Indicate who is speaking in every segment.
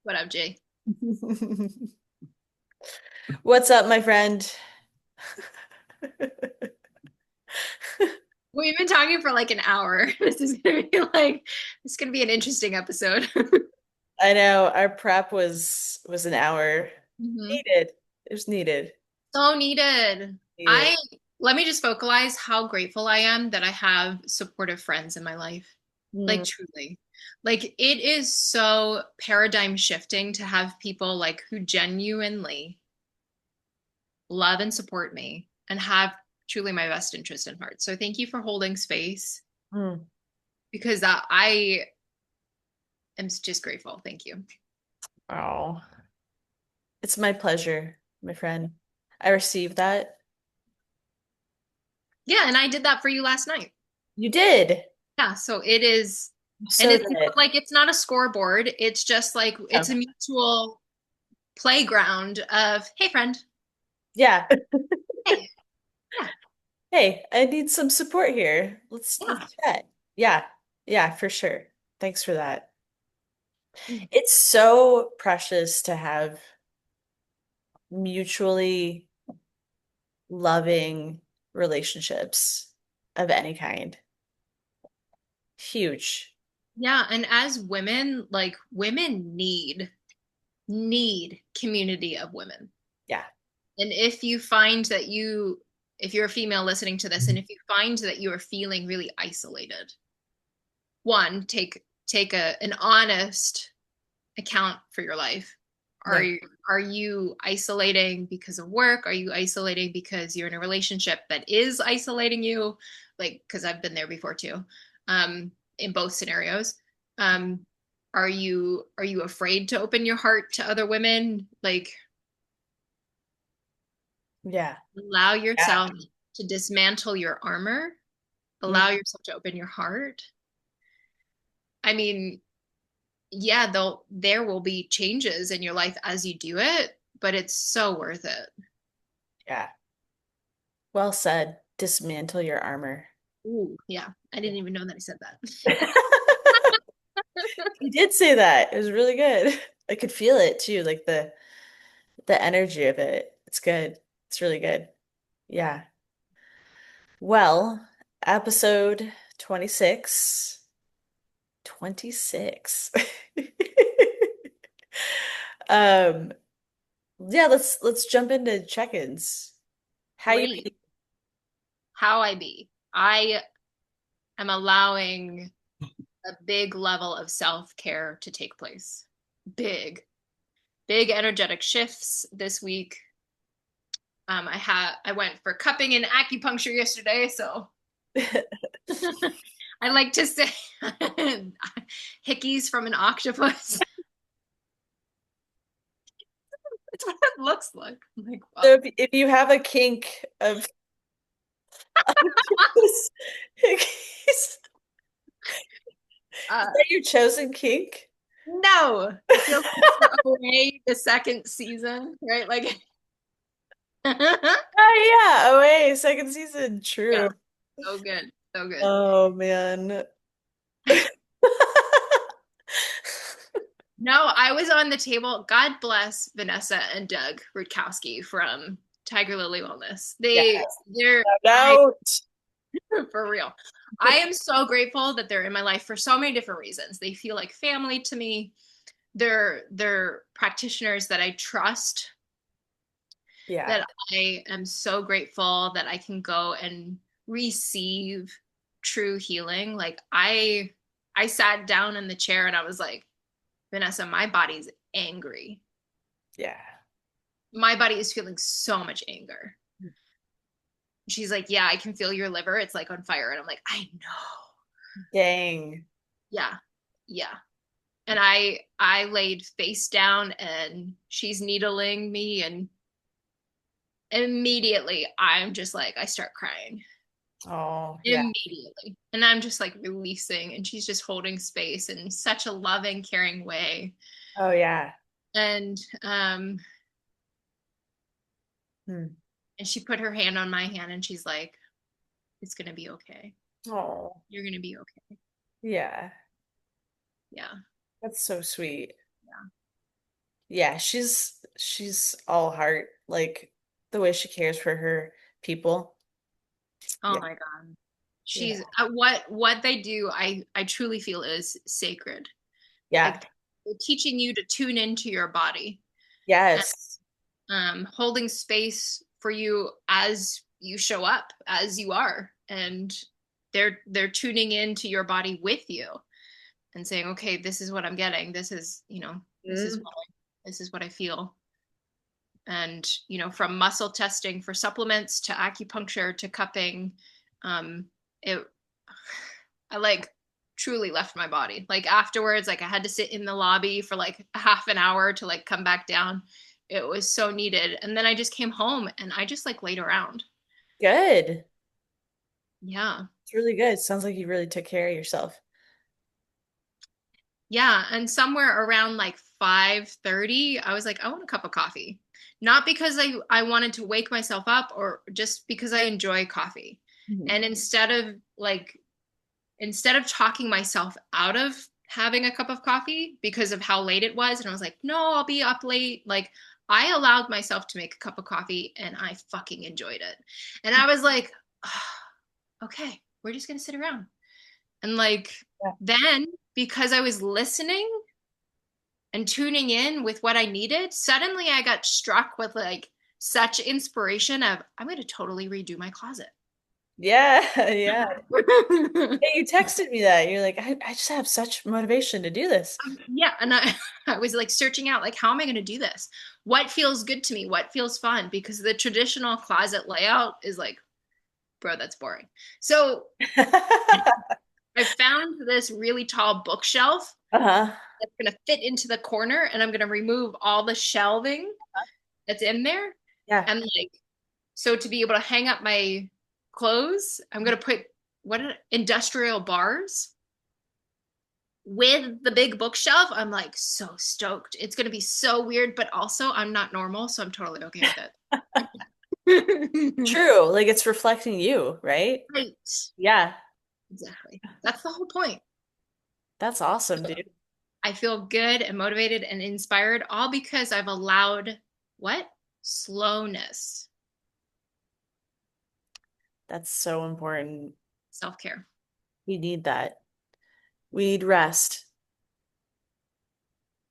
Speaker 1: What up, Jay?
Speaker 2: What's up, my friend?
Speaker 1: We've been talking for like an hour. This is gonna be an interesting episode.
Speaker 2: I know our prep was an hour.
Speaker 1: hmm
Speaker 2: Needed. It was needed.
Speaker 1: So needed.
Speaker 2: Needed.
Speaker 1: I Let me just vocalize how grateful I am that I have supportive friends in my life.
Speaker 2: Mm,
Speaker 1: Like truly. Like it is so paradigm shifting to have people like who genuinely love and support me and have truly my best interest in heart. So thank you for holding space
Speaker 2: mm.
Speaker 1: because I am just grateful. Thank you.
Speaker 2: Oh, it's my pleasure, my friend. I received that.
Speaker 1: Yeah, and I did that for you last night.
Speaker 2: You did.
Speaker 1: Yeah, so it is,
Speaker 2: You
Speaker 1: and
Speaker 2: so
Speaker 1: it's not
Speaker 2: did.
Speaker 1: like it's not a scoreboard. It's just like it's a
Speaker 2: Oh,
Speaker 1: mutual playground of, hey, friend,
Speaker 2: yeah.
Speaker 1: hey, yeah,
Speaker 2: Hey, I need some support here.
Speaker 1: yeah.
Speaker 2: Let's chat. Yeah. Yeah, for sure. Thanks for that.
Speaker 1: Mm.
Speaker 2: It's so precious to have mutually loving relationships of any kind. Huge.
Speaker 1: Yeah, and as women, like women need community of women.
Speaker 2: Yeah.
Speaker 1: And if you find that if you're a female listening to this, and if you find that you are feeling really isolated, one, take an honest account for your life. Are
Speaker 2: Yeah.
Speaker 1: you are you isolating because of work? Are you isolating because you're in a relationship that is isolating you? Like, because I've been there before too, in both scenarios. Um, are you afraid to open your heart to other women? Like,
Speaker 2: Yeah.
Speaker 1: allow
Speaker 2: Yeah.
Speaker 1: yourself to dismantle your armor.
Speaker 2: Mm,
Speaker 1: Allow yourself to open your heart. I mean, yeah, there will be changes in your life as you do it, but it's so worth it.
Speaker 2: yeah. Well said. Dismantle your armor.
Speaker 1: Ooh, yeah. I
Speaker 2: Yeah.
Speaker 1: didn't even know that I said that.
Speaker 2: You did say that. It was really good. I could feel it too, like the energy of it. It's good. It's really good. Yeah. Well, episode 26. 26. Um, yeah, let's jump into check-ins. How you
Speaker 1: Great. How I be. I am allowing a big level of self-care to take place. Big, big energetic shifts this week. I went for cupping and acupuncture yesterday, so I like to say hickeys from an octopus. That's what it looks like. I'm like,
Speaker 2: So
Speaker 1: well,
Speaker 2: if you have a kink of is
Speaker 1: uh,
Speaker 2: that your chosen kink?
Speaker 1: no, it feels like we're away the second season, right? Like, yeah,
Speaker 2: Oh yeah, OA second season. True.
Speaker 1: so good, so good.
Speaker 2: Oh man.
Speaker 1: No, I was on the table. God bless Vanessa and Doug Rutkowski from Tiger Lily Wellness.
Speaker 2: Yeah.
Speaker 1: They're, I,
Speaker 2: No.
Speaker 1: for real. I am so grateful that they're in my life for so many different reasons. They feel like family to me. They're practitioners that I trust,
Speaker 2: Yeah.
Speaker 1: that I am so grateful that I can go and receive true healing. Like I sat down in the chair and I was like, Vanessa, my body's angry.
Speaker 2: Yeah.
Speaker 1: My body is feeling so much anger. She's like, yeah, I can feel your liver. It's like on fire. And I'm like, I know.
Speaker 2: Dang.
Speaker 1: Yeah. Yeah. And I laid face down and she's needling me and immediately I'm just like I start crying.
Speaker 2: Oh, yeah.
Speaker 1: Immediately. And I'm just like releasing and she's just holding space in such a loving, caring way.
Speaker 2: Oh, yeah.
Speaker 1: And
Speaker 2: Hmm.
Speaker 1: and she put her hand on my hand and she's like, it's gonna be okay.
Speaker 2: Oh,
Speaker 1: You're gonna be okay.
Speaker 2: yeah.
Speaker 1: Yeah.
Speaker 2: That's so sweet.
Speaker 1: Yeah.
Speaker 2: Yeah, she's all heart, like the way she cares for her people.
Speaker 1: Oh
Speaker 2: Yeah.
Speaker 1: my God.
Speaker 2: Yeah.
Speaker 1: She's what they do, I truly feel is sacred.
Speaker 2: Yeah.
Speaker 1: Like they're teaching you to tune into your body and
Speaker 2: Yes.
Speaker 1: holding space for you as you show up, as you are. And they're tuning into your body with you and saying, okay, this is what I'm getting. This is,
Speaker 2: Mm.
Speaker 1: this is what I feel. And, from muscle testing for supplements to acupuncture to cupping, it I like truly left my body. Like afterwards, like I had to sit in the lobby for like a half an hour to like come back down. It was so needed. And then I just came home and I just like laid around.
Speaker 2: Good.
Speaker 1: Yeah.
Speaker 2: It's really good. Sounds like you really took care of yourself.
Speaker 1: Yeah. And somewhere around like 5:30, I was like, I want a cup of coffee. Not because I wanted to wake myself up or just because I enjoy coffee.
Speaker 2: Mhm.
Speaker 1: And instead of talking myself out of having a cup of coffee because of how late it was, and I was like, no, I'll be up late. Like, I allowed myself to make a cup of coffee and I fucking enjoyed it. And I was like, oh, okay, we're just going to sit around. And like,
Speaker 2: Yeah.
Speaker 1: then because I was listening and tuning in with what I needed, suddenly I got struck with like such inspiration of, I'm going to totally redo my closet.
Speaker 2: Yeah. Yeah. Hey, you texted me that. You're like, I just have such motivation to do this.
Speaker 1: Yeah, and I was like searching out like how am I going to do this? What feels good to me? What feels fun? Because the traditional closet layout is like, bro, that's boring. So I found this really tall bookshelf
Speaker 2: Uh-huh.
Speaker 1: that's going to fit into the corner, and I'm going to remove all the shelving that's in there,
Speaker 2: Yeah.
Speaker 1: and like so to be able to hang up my clothes, I'm going to put industrial bars with the big bookshelf. I'm like so stoked. It's going to be so weird, but also I'm not normal, so I'm totally okay with it.
Speaker 2: True. Like it's reflecting you, right?
Speaker 1: Right.
Speaker 2: Yeah.
Speaker 1: Exactly. That's the whole point.
Speaker 2: That's awesome, dude.
Speaker 1: I feel good and motivated and inspired, all because I've allowed what? Slowness,
Speaker 2: That's so important.
Speaker 1: self care.
Speaker 2: We need that. We need rest.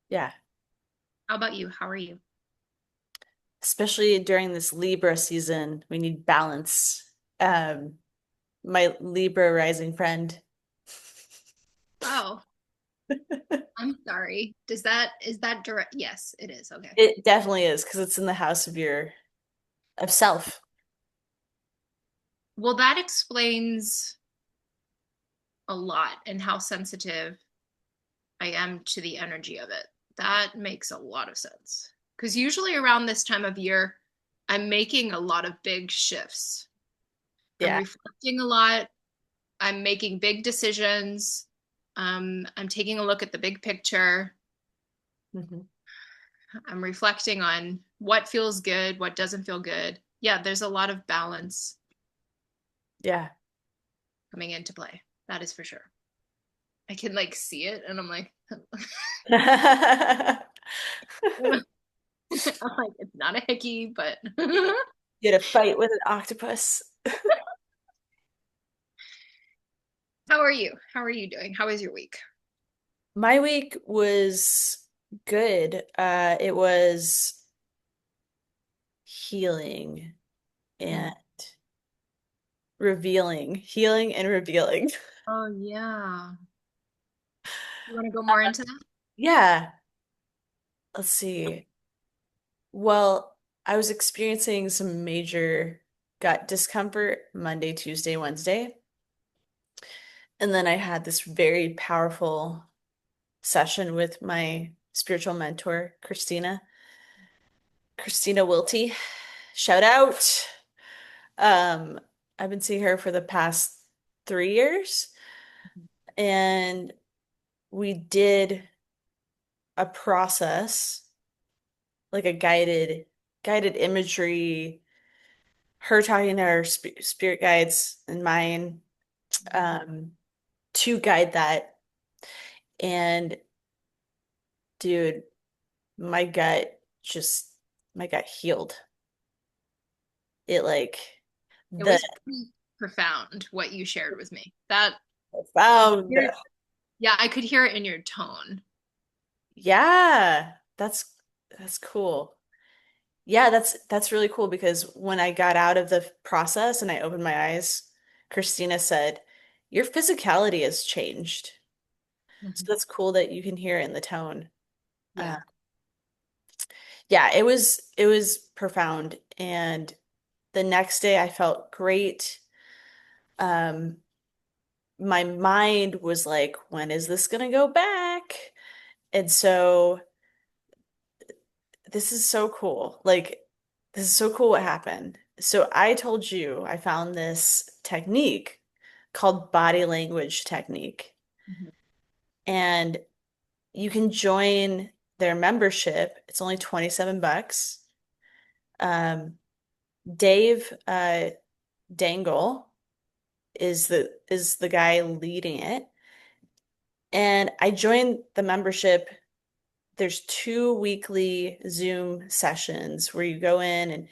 Speaker 2: Yeah.
Speaker 1: How about you? How are you?
Speaker 2: Especially during this Libra season, we need balance. Um, my Libra rising friend.
Speaker 1: Oh, I'm sorry. Is that direct? Yes, it is. Okay.
Speaker 2: It definitely is because it's in the house of your of self.
Speaker 1: Well, that explains a lot and how sensitive I am to the energy of it. That makes a lot of sense. Because usually around this time of year, I'm making a lot of big shifts. I'm
Speaker 2: Yeah.
Speaker 1: reflecting a lot. I'm making big decisions. I'm taking a look at the big picture.
Speaker 2: Hmm.
Speaker 1: I'm reflecting on what feels good, what doesn't feel good. Yeah, there's a lot of balance
Speaker 2: Yeah.
Speaker 1: coming into play. That is for sure. I can like see it and I'm like, I'm like, it's not a hickey, but
Speaker 2: You had a fight with an octopus.
Speaker 1: how are you? How are you doing? How was your week?
Speaker 2: My week was good. It was healing
Speaker 1: Mm.
Speaker 2: and revealing, healing and revealing.
Speaker 1: Oh, yeah. You want to go more into that?
Speaker 2: Yeah. Let's see. Well, I was experiencing some major gut discomfort Monday, Tuesday, Wednesday. And then I had this very powerful session with my spiritual mentor, Christina Wilty. Shout out. Um, I've been seeing her for the past 3 years, and we did a process, like a guided imagery, her talking to her spirit guides and mine, um, to guide that. And dude, my gut just my gut healed. It like
Speaker 1: It
Speaker 2: the
Speaker 1: was pretty profound what you shared with me. That I could
Speaker 2: profound.
Speaker 1: hear it, yeah, I could hear it in your tone.
Speaker 2: Yeah, that's cool. Yeah, that's really cool because when I got out of the process and I opened my eyes, Christina said, "Your physicality has changed." So
Speaker 1: Mhm.
Speaker 2: that's cool that you can hear it in the tone. Uh,
Speaker 1: Yeah.
Speaker 2: yeah, it was profound, and the next day I felt great. Um, my mind was like, "When is this gonna go back?" And so this is so cool. Like, this is so cool what happened. So I told you I found this technique called body language technique.
Speaker 1: Mhm.
Speaker 2: And you can join their membership. It's only 27 bucks. Um, Dave Dangle is the guy leading it. And I joined the membership. There's 2 weekly Zoom sessions where you go in and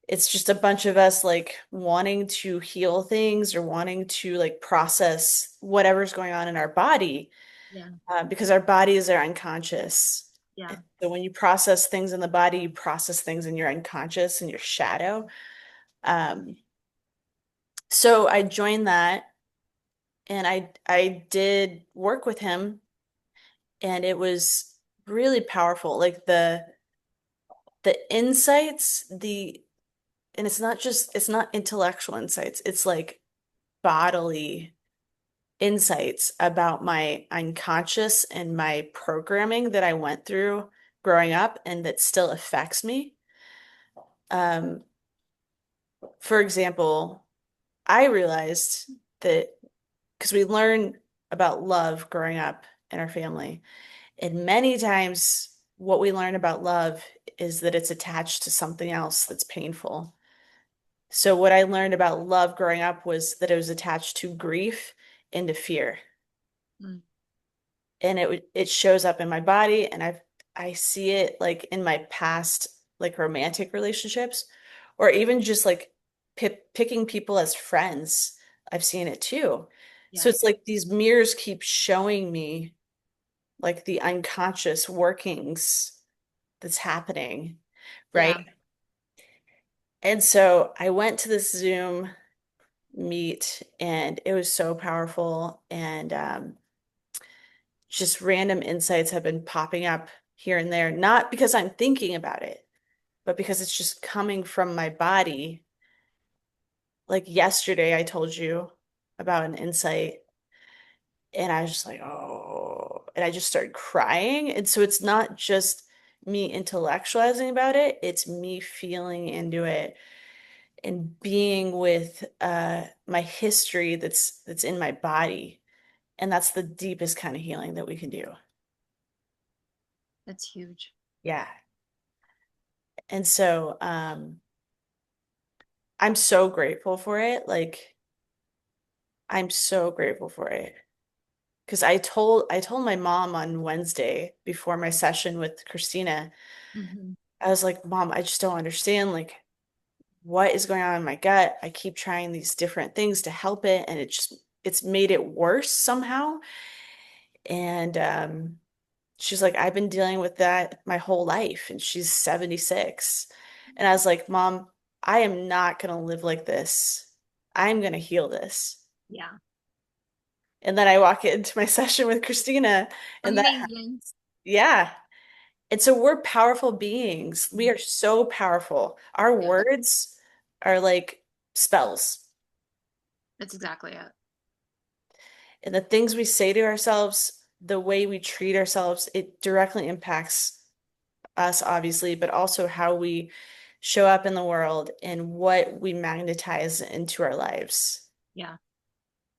Speaker 2: it's just a bunch of us like wanting to heal things or wanting to like process whatever's going on in our body
Speaker 1: Yeah.
Speaker 2: because our bodies are unconscious. And
Speaker 1: Yeah.
Speaker 2: so when you process things in the body, you process things in your unconscious and your shadow. Um, so I joined that and I did work with him and it was really powerful. Like the insights, the and it's not intellectual insights. It's like bodily insights about my unconscious and my programming that I went through growing up and that still affects me. Um, for example, I realized that because we learn about love growing up in our family, and many times what we learn about love is that it's attached to something else that's painful. So what I learned about love growing up was that it was attached to grief and to fear.
Speaker 1: Mm.
Speaker 2: And it shows up in my body and I see it like in my past like romantic relationships or even just like picking people as friends. I've seen it too. So
Speaker 1: Yeah.
Speaker 2: it's like these mirrors keep showing me like the unconscious workings that's happening, right?
Speaker 1: Yeah.
Speaker 2: And so I went to this Zoom meet and it was so powerful and just random insights have been popping up here and there, not because I'm thinking about it, but because it's just coming from my body. Like yesterday, I told you about an insight, and I was just like, oh, and I just started crying. And so it's not just me intellectualizing about it, it's me feeling into it and being with my history that's in my body. And that's the deepest kind of healing that we can do.
Speaker 1: That's huge.
Speaker 2: Yeah. And so I'm so grateful for it. Like I'm so grateful for it. Because I told my mom on Wednesday before my session with Christina,
Speaker 1: Hmm.
Speaker 2: I was like, Mom, I just don't understand like what is going on in my gut. I keep trying these different things to help it, and it's made it worse somehow. And she's like, I've been dealing with that my whole life, and she's 76. And I was like, Mom, I am not gonna live like this. I'm gonna heal this.
Speaker 1: Yeah.
Speaker 2: And then I walk into my session with Christina, and
Speaker 1: Amazing.
Speaker 2: yeah. And so we're powerful beings. We are so powerful. Our
Speaker 1: Yeah.
Speaker 2: words are like spells.
Speaker 1: That's exactly it.
Speaker 2: And the things we say to ourselves, the way we treat ourselves, it directly impacts us, obviously, but also how we show up in the world and what we magnetize into our lives.
Speaker 1: Yeah.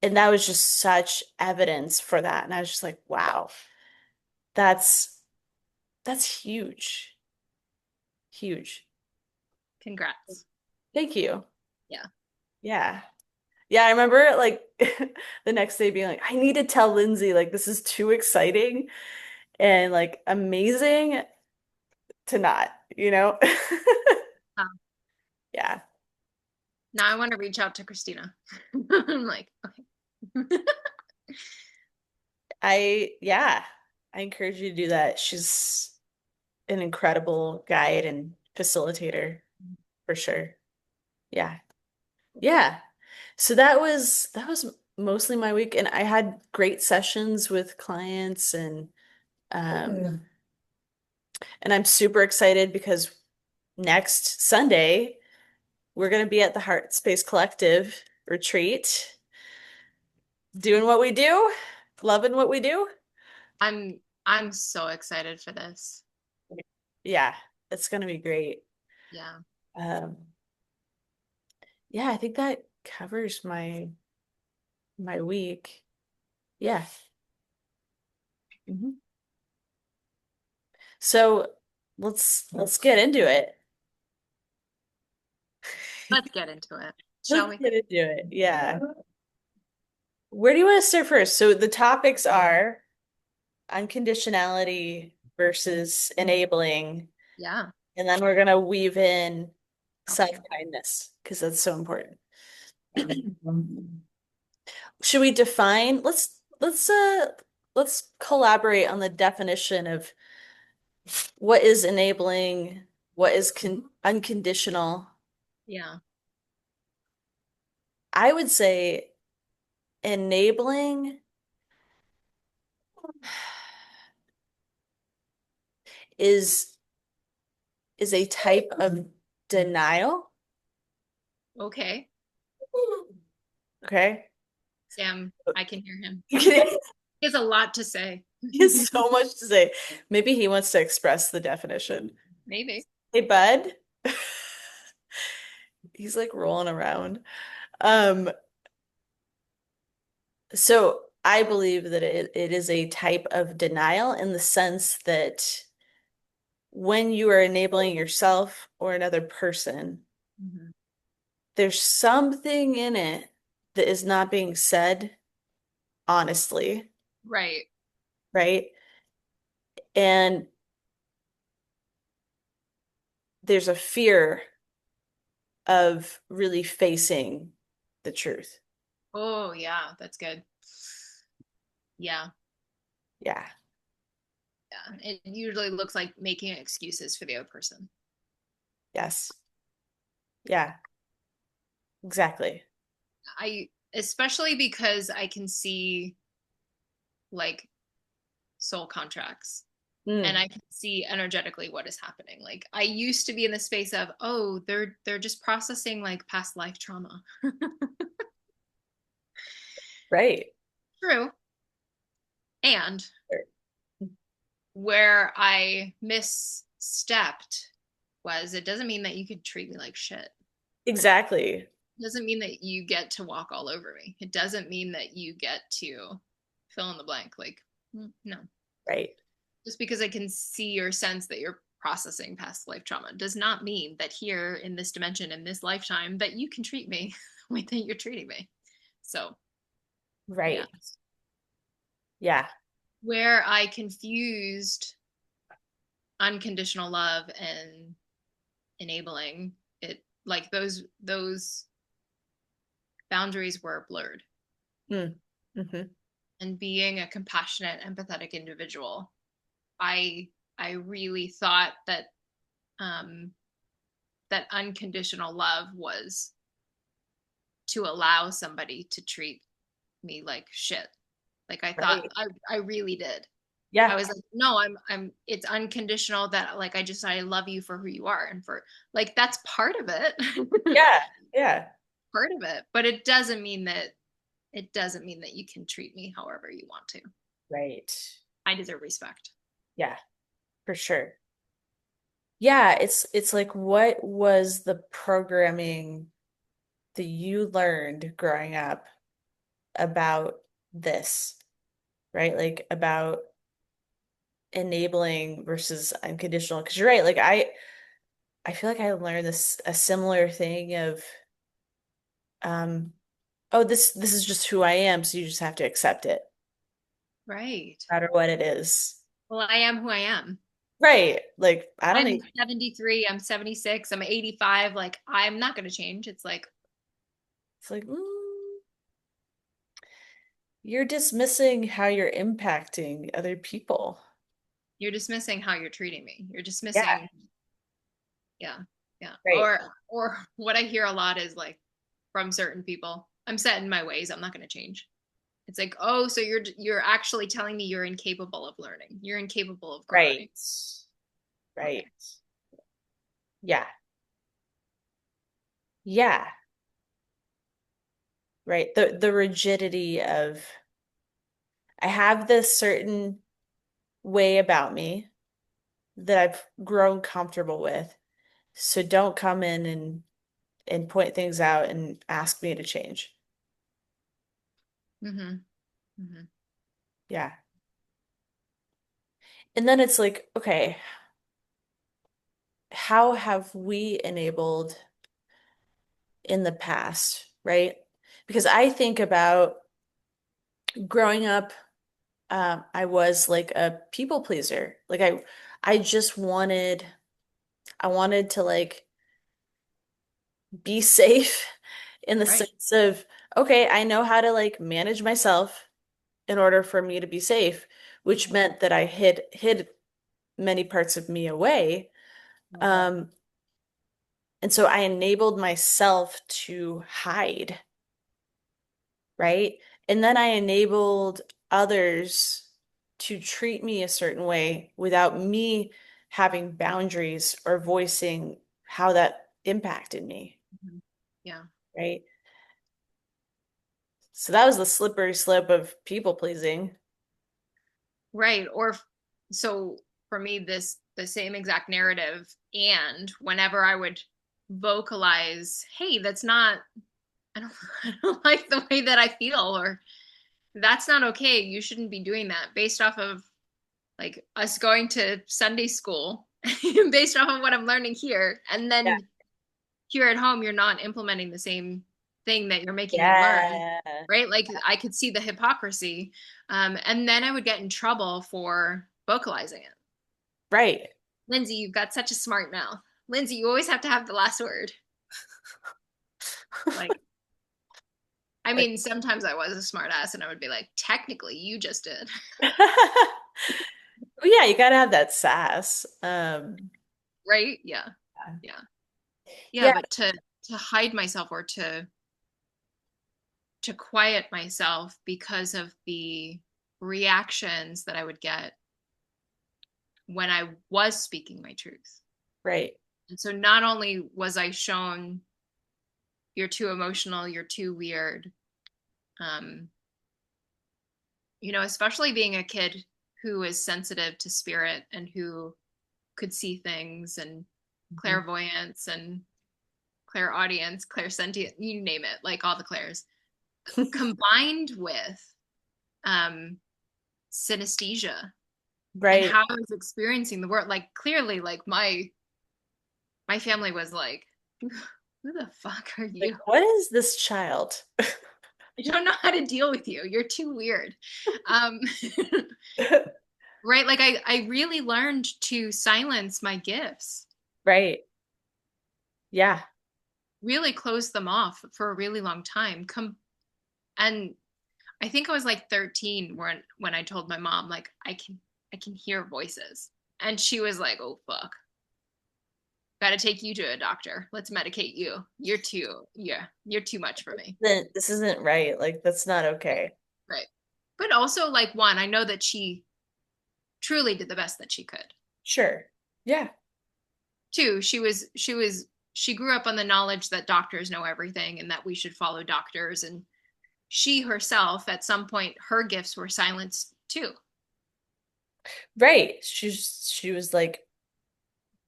Speaker 2: And that was just such evidence for that. And I was just like, wow, that's that's huge. Huge.
Speaker 1: Congrats.
Speaker 2: Thank you.
Speaker 1: Yeah.
Speaker 2: Yeah. Yeah, I remember like the next day being like, I need to tell Lindsay, like, this is too exciting and like amazing. to not, you know?
Speaker 1: Um,
Speaker 2: Yeah.
Speaker 1: now I want to reach out to Christina. I'm like, okay.
Speaker 2: Yeah, I encourage you to do that. She's an incredible guide and facilitator for sure. Yeah. Yeah. So that was mostly my week, and I had great sessions with clients, um and I'm super excited because next Sunday we're going to be at the Heart Space Collective retreat, doing what we do, loving what we do.
Speaker 1: I'm so excited for this.
Speaker 2: Yeah, it's going to be great.
Speaker 1: Yeah.
Speaker 2: Um, yeah, I think that covers my week. Yeah. Mhm. So let's get into it.
Speaker 1: Let's get into it, shall
Speaker 2: Let's
Speaker 1: we?
Speaker 2: get into it. Yeah. Where do you want to start first? So the topics are unconditionality versus enabling,
Speaker 1: Yeah.
Speaker 2: and then we're gonna weave in
Speaker 1: Okay.
Speaker 2: self-kindness because that's so important. Should we define? Let's collaborate on the definition of what is enabling, what is unconditional.
Speaker 1: Yeah.
Speaker 2: I would say enabling is is a type of denial.
Speaker 1: Okay.
Speaker 2: Okay.
Speaker 1: Sam, I can hear him.
Speaker 2: He
Speaker 1: He has a lot to say.
Speaker 2: has so much to say. Maybe he wants to express the definition.
Speaker 1: Maybe.
Speaker 2: Hey, bud. He's like rolling around. Um, so I believe that it is a type of denial in the sense that when you are enabling yourself or another person,
Speaker 1: Mhm.
Speaker 2: there's something in it that is not being said honestly,
Speaker 1: Right.
Speaker 2: right? And there's a fear of really facing the truth.
Speaker 1: Oh, yeah, that's good. Yeah.
Speaker 2: Yeah.
Speaker 1: Yeah. It usually looks like making excuses for the other person.
Speaker 2: Yes. Yeah. Exactly.
Speaker 1: Especially because I can see like soul contracts and
Speaker 2: Mm,
Speaker 1: I can see energetically what is happening. Like I used to be in the space of, oh, they're just processing like past life trauma.
Speaker 2: right.
Speaker 1: True. And where I misstepped was it doesn't mean that you could treat me like shit.
Speaker 2: Exactly.
Speaker 1: It doesn't mean that you get to walk all over me. It doesn't mean that you get to fill in the blank. Like, no.
Speaker 2: Right.
Speaker 1: Just because I can see or sense that you're processing past life trauma does not mean that here in this dimension, in this lifetime, that you can treat me the way that you're treating me. So, yeah.
Speaker 2: Right. Yeah.
Speaker 1: Where I confused unconditional love and enabling it, like those boundaries were blurred.
Speaker 2: Mm. Hmm.
Speaker 1: And being a compassionate, empathetic individual, I I really thought that um, that unconditional love was to allow somebody to treat me like shit. Like I thought
Speaker 2: Right.
Speaker 1: I really did. I
Speaker 2: Yeah.
Speaker 1: was like, no, I'm it's unconditional that like I love you for who you are and for like that's part of it.
Speaker 2: Yeah. Yeah.
Speaker 1: Part of it. But it doesn't mean that you can treat me however you want to.
Speaker 2: Right.
Speaker 1: I deserve respect.
Speaker 2: Yeah, for sure. Yeah, it's like what was the programming that you learned growing up about this, right? Like about enabling versus unconditional. Because you're right, like I feel like I learned this a similar thing of um oh this is just who I am, so you just have to accept it,
Speaker 1: Right.
Speaker 2: no matter what it is.
Speaker 1: Well, I am who I am.
Speaker 2: Right. Like, I don't
Speaker 1: I'm
Speaker 2: need,
Speaker 1: 73, I'm 76, I'm 85. Like, I'm not going to change. It's like,
Speaker 2: it's like, you're dismissing how you're impacting other people.
Speaker 1: you're dismissing how you're treating me. You're
Speaker 2: Yeah.
Speaker 1: dismissing, yeah, yeah.
Speaker 2: Right.
Speaker 1: Or what I hear a lot is like from certain people, I'm set in my ways. I'm not going to change. It's like, oh, so you're actually telling me you're incapable of learning. You're incapable of growing.
Speaker 2: Right. Right.
Speaker 1: Okay.
Speaker 2: Yeah. Yeah. Right. The rigidity of I have this certain way about me that I've grown comfortable with. So don't come in and point things out and ask me to change.
Speaker 1: Mm-hmm. Mm-hmm.
Speaker 2: Yeah. And then it's like, okay, how have we enabled in the past, right? Because I think about growing up, I was like a people pleaser. Like I just I wanted to like be safe in the
Speaker 1: Right.
Speaker 2: sense of, okay, I know how to like manage myself in order for me to be safe, which meant that I hid many parts of me away. Um, and so I enabled myself to hide, right? And then I enabled others to treat me a certain way without me having boundaries or voicing how that impacted me,
Speaker 1: Mm-hmm. Yeah.
Speaker 2: right? So that was the slippery slope of people pleasing.
Speaker 1: Right. So for me, the same exact narrative. And whenever I would vocalize, hey, that's not, I don't, I don't like the way that I feel, or that's not okay. You shouldn't be doing that based off of like us going to Sunday school, based off of what I'm learning here. And
Speaker 2: Yeah.
Speaker 1: then here at home, you're not implementing the same thing that you're making me learn,
Speaker 2: Yeah.
Speaker 1: right? Like I could see the hypocrisy. And then I would get in trouble for vocalizing it.
Speaker 2: Right.
Speaker 1: Lindsay, you've got such a smart mouth. Lindsay, you always have to have the last word. Like, I
Speaker 2: Like
Speaker 1: mean, sometimes I was a smart ass and I would be like, technically, you just did.
Speaker 2: Well, yeah, you gotta have that sass.
Speaker 1: Right? Yeah. Yeah. Yeah.
Speaker 2: Yeah,
Speaker 1: But to hide myself or to quiet myself because of the reactions that I would get when I was speaking my truth.
Speaker 2: right.
Speaker 1: And so not only was I shown you're too emotional, you're too weird, um, especially being a kid who is sensitive to spirit and who could see things and
Speaker 2: Mhm.
Speaker 1: clairvoyance and clairaudience, clairsentient, you name it, like all the clairs, combined with um, synesthesia and
Speaker 2: Right.
Speaker 1: how I was experiencing the world. Like clearly, like my family was like, who the fuck are
Speaker 2: Like,
Speaker 1: you?
Speaker 2: what is this child?
Speaker 1: I don't know how to deal with you. You're too weird. Um, right? Like I really learned to silence my gifts,
Speaker 2: Right. Yeah.
Speaker 1: really close them off for a really long time. And I think I was like 13 when I told my mom like I can hear voices. And she was like, "Oh fuck. Got to take you to a doctor. Let's medicate you. You're too much for me."
Speaker 2: This isn't right. Like, that's not okay.
Speaker 1: Right. But also like one, I know that she truly did the best that she could.
Speaker 2: Sure. Yeah.
Speaker 1: Two, she grew up on the knowledge that doctors know everything and that we should follow doctors, and she herself at some point her gifts were silenced too.
Speaker 2: Right. She was like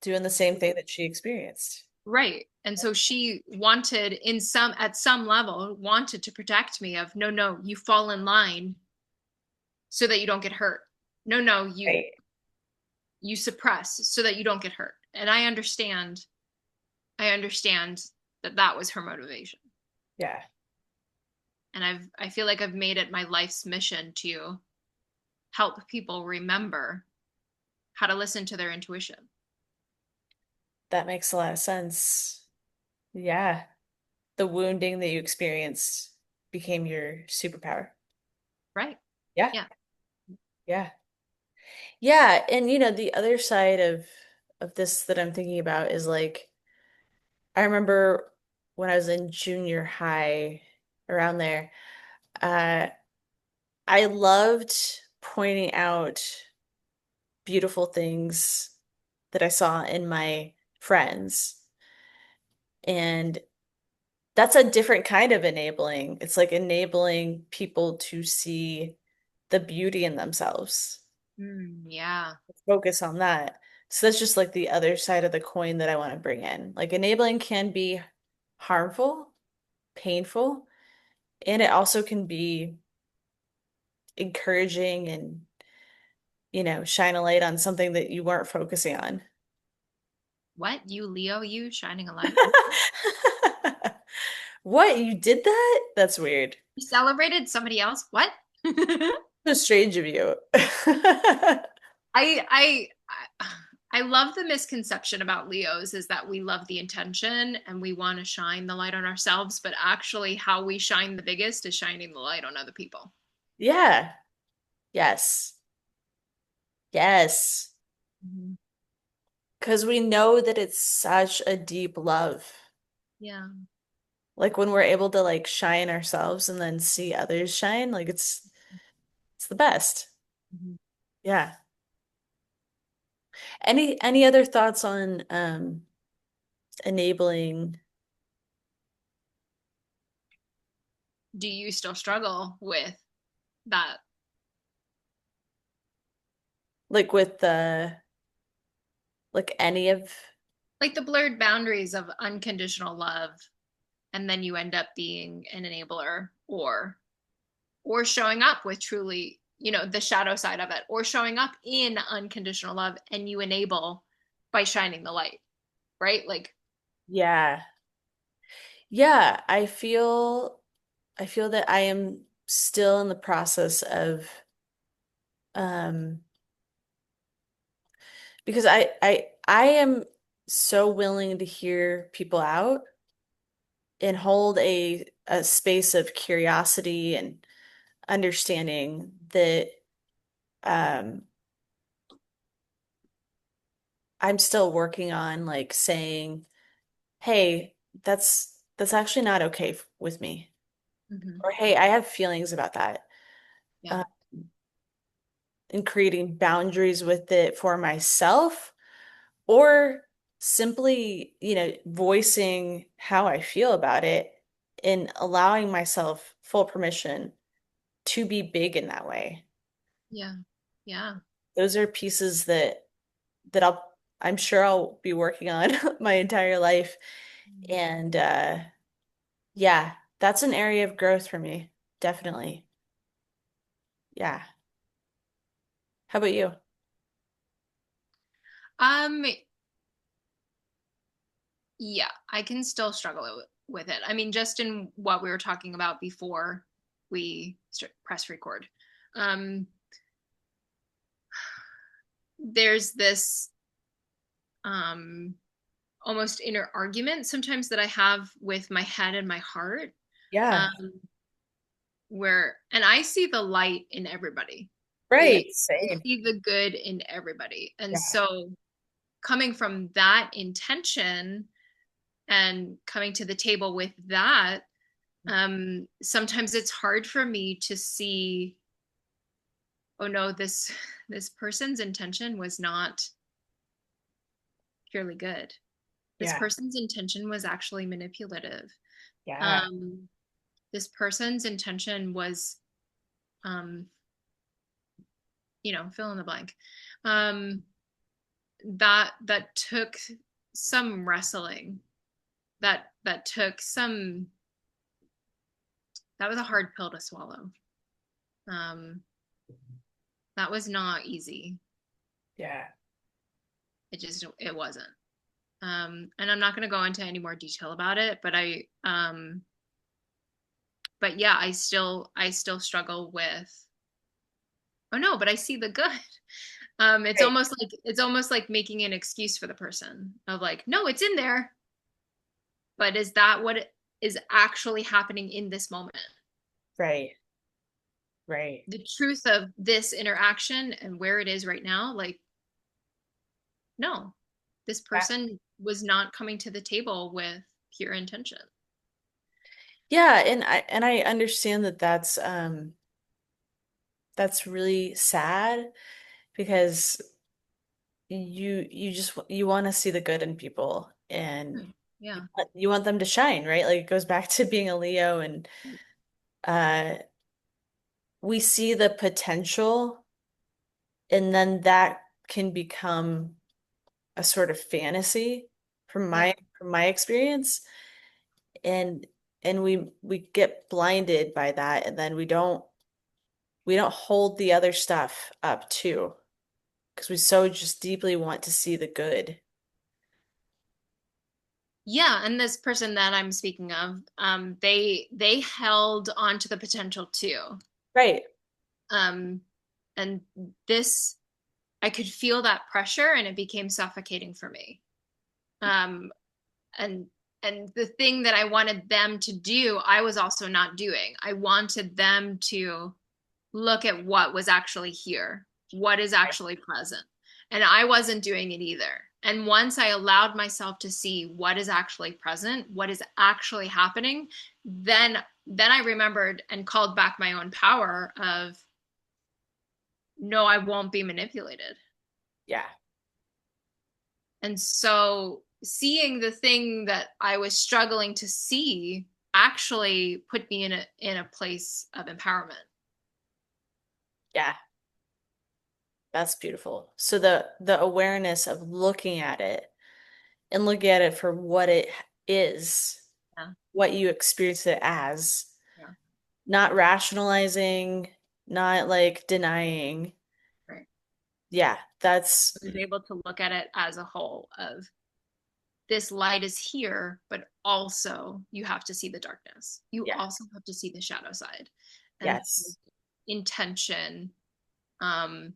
Speaker 2: doing the same thing that she experienced.
Speaker 1: Right. And so she wanted at some level wanted to protect me of no, no, you fall in line so that you don't get hurt. No, no,
Speaker 2: Right.
Speaker 1: you suppress so that you don't get hurt. And I understand that that was her motivation.
Speaker 2: Yeah.
Speaker 1: And I feel like I've made it my life's mission to help people remember how to listen to their intuition.
Speaker 2: That makes a lot of sense. Yeah. The wounding that you experienced became your superpower.
Speaker 1: Right.
Speaker 2: Yeah.
Speaker 1: Yeah.
Speaker 2: Yeah. Yeah, and the other side of this that I'm thinking about is like I remember when I was in junior high around there, uh I loved pointing out beautiful things that I saw in my friends. And that's a different kind of enabling. It's like enabling people to see the beauty in themselves.
Speaker 1: Yeah.
Speaker 2: Focus on that. So that's just like the other side of the coin that I want to bring in. Like enabling can be harmful, painful, and it also can be encouraging and, shine a light on something that you weren't focusing on.
Speaker 1: What? You Leo, you shining a light?
Speaker 2: What? You did that? That's weird.
Speaker 1: You celebrated somebody else? What?
Speaker 2: So strange of you.
Speaker 1: I I I love the misconception about Leos is that we love the intention and we want to shine the light on ourselves, but actually how we shine the biggest is shining the light on other people.
Speaker 2: Yeah. Yes. Yes.
Speaker 1: Mhm.
Speaker 2: Because we know that it's such a deep love.
Speaker 1: Yeah.
Speaker 2: Like when we're able to like shine ourselves and then see others shine, like it's the best.
Speaker 1: Mhm.
Speaker 2: Yeah. Any other thoughts on enabling
Speaker 1: Do you still struggle with that?
Speaker 2: like with the like any of
Speaker 1: Like the blurred boundaries of unconditional love, and then you end up being an enabler or showing up with truly, the shadow side of it, or showing up in unconditional love and you enable by shining the light, right? Like,
Speaker 2: yeah. Yeah, I feel that I am still in the process of um because I am so willing to hear people out and hold a space of curiosity and understanding that um I'm still working on like saying, "Hey, that's actually not okay with me."
Speaker 1: mhm,
Speaker 2: Or, "Hey, I have feelings about that."
Speaker 1: yeah,
Speaker 2: Uh, and creating boundaries with it for myself or simply, voicing how I feel about it and allowing myself full permission to be big in that way.
Speaker 1: yeah, yeah,
Speaker 2: Those are pieces that I'm sure I'll be working on my entire life. And yeah, that's an area of growth for me. Definitely. Yeah. How about you?
Speaker 1: um yeah, I can still struggle with it. I mean, just in what we were talking about before we press record, um there's this um almost inner argument sometimes that I have with my head and my heart,
Speaker 2: Yeah.
Speaker 1: um, and I see the light in everybody. Like
Speaker 2: Right.
Speaker 1: I
Speaker 2: Same.
Speaker 1: see the good in everybody. And
Speaker 2: Yeah.
Speaker 1: so coming from that intention and coming to the table with that, sometimes it's hard for me to see, oh no, this person's intention was not purely good. This
Speaker 2: Yeah.
Speaker 1: person's intention was actually manipulative.
Speaker 2: Yeah.
Speaker 1: Um, this person's intention was um fill in the blank. Um that that took some wrestling, that took some, that was a hard pill to swallow. um that was not easy.
Speaker 2: Yeah.
Speaker 1: It wasn't. And I'm not going to go into any more detail about it, but yeah, I still struggle with, oh no, but I see the good.
Speaker 2: Right.
Speaker 1: It's almost like making an excuse for the person of like, no, it's in there, but is that what is actually happening in this moment?
Speaker 2: Right. Right.
Speaker 1: The truth of this interaction and where it is right now, like, no, this
Speaker 2: Yeah.
Speaker 1: person was not coming to the table with pure intention.
Speaker 2: Yeah, and I understand that that's really sad because you just you want to see the good in people and
Speaker 1: Yeah.
Speaker 2: you want them to shine, right? Like it goes back to being a Leo and uh we see the potential and then that can become a sort of fantasy
Speaker 1: Yeah.
Speaker 2: from my experience and we get blinded by that and then we don't hold the other stuff up too because we so just deeply want to see the good.
Speaker 1: Yeah, and this person that I'm speaking of, they held on to the potential too.
Speaker 2: Right.
Speaker 1: Um, and this, I could feel that pressure, and it became suffocating for me. Um, and and the thing that I wanted them to do, I was also not doing. I wanted them to look at what was actually here, what is actually present. And I wasn't doing it either. And once I allowed myself to see what is actually present, what is actually happening, then I remembered and called back my own power of no, I won't be manipulated.
Speaker 2: Yeah.
Speaker 1: And so seeing the thing that I was struggling to see actually put me in a place of empowerment.
Speaker 2: Yeah. That's beautiful. So the awareness of looking at it and looking at it for what it is,
Speaker 1: Yeah.
Speaker 2: what you experience it as,
Speaker 1: Yeah.
Speaker 2: not rationalizing, not like denying.
Speaker 1: Right.
Speaker 2: Yeah, that's
Speaker 1: I was able to look at it as a whole of this light is here, but also you have to see the darkness. You
Speaker 2: yeah,
Speaker 1: also have to see the shadow side and
Speaker 2: yes.
Speaker 1: intention. Um,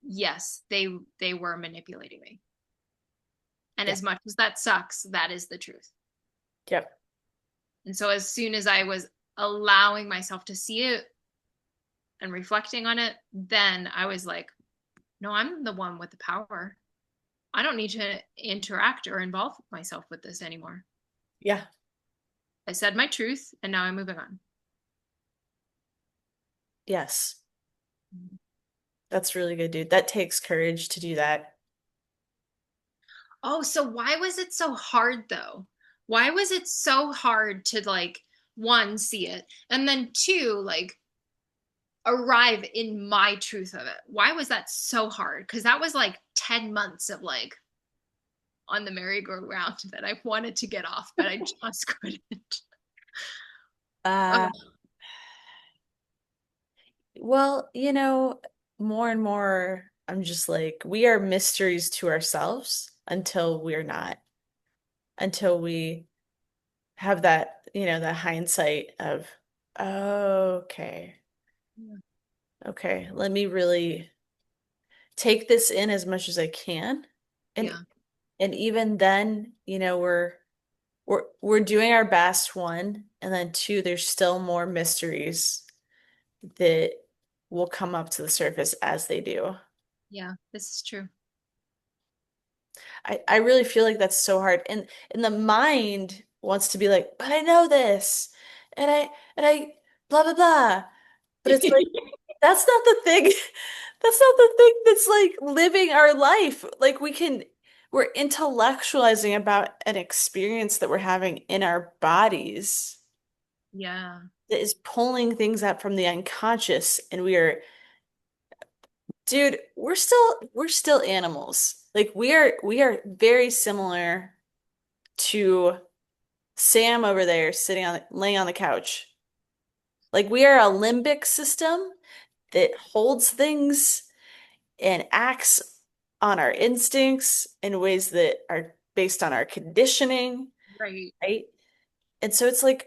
Speaker 1: yes, they were manipulating me. And
Speaker 2: Yeah.
Speaker 1: as much as that sucks, that is the truth.
Speaker 2: Yep.
Speaker 1: And so as soon as I was allowing myself to see it and reflecting on it, then I was like, no, I'm the one with the power. I don't need to interact or involve myself with this anymore.
Speaker 2: Yeah.
Speaker 1: I said my truth and now I'm moving on.
Speaker 2: Yes. That's really good, dude. That takes courage to do that.
Speaker 1: Oh, so why was it so hard though? Why was it so hard to like one, see it, and then two, like arrive in my truth of it? Why was that so hard? Because that was like 10 months of like on the merry-go-round that I wanted to get off, but I just couldn't.
Speaker 2: Uh,
Speaker 1: Oh,
Speaker 2: well, more and more, I'm just like, we are mysteries to ourselves until we're not, until we have that, that hindsight of, oh, okay, let me really take this in as much as I can. And
Speaker 1: yeah,
Speaker 2: and even then, we're doing our best, one, and then two, there's still more mysteries that will come up to the surface as they do.
Speaker 1: yeah, this is true.
Speaker 2: I really feel like that's so hard. And the mind wants to be like, but I know this, and I blah blah blah. But it's like that's not the thing. That's not the thing that's like living our life. Like we're intellectualizing about an experience that we're having in our bodies
Speaker 1: Yeah,
Speaker 2: that is pulling things up from the unconscious, and we are, dude, we're still animals. Like we are very similar to Sam over there sitting laying on the couch. Like we are a limbic system that holds things and acts on our instincts in ways that are based on our conditioning,
Speaker 1: right.
Speaker 2: right? And so it's like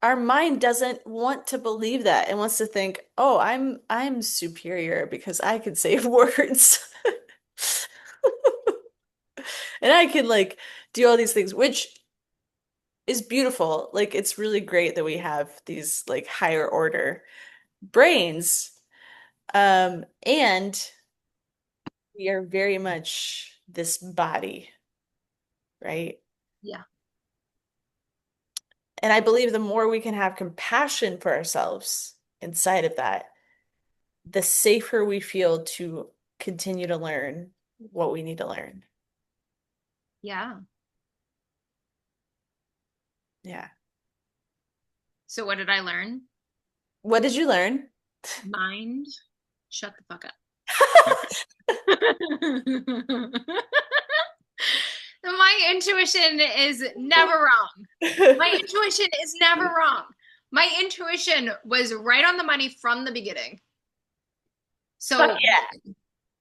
Speaker 2: our mind doesn't want to believe that and wants to think, "Oh, I'm superior because I can say words." And I can like do all these things, which is beautiful. Like it's really great that we have these like higher order brains. And we are very much this body, right?
Speaker 1: Yeah.
Speaker 2: And I believe the more we can have compassion for ourselves inside of that, the safer we feel to continue to learn what we need to learn.
Speaker 1: Yeah.
Speaker 2: Yeah.
Speaker 1: So what did I learn?
Speaker 2: What did you learn?
Speaker 1: Mind, shut the fuck up. My intuition is never wrong. My intuition is never wrong. My intuition was right on the money from the beginning.
Speaker 2: Fuck
Speaker 1: So,
Speaker 2: yeah.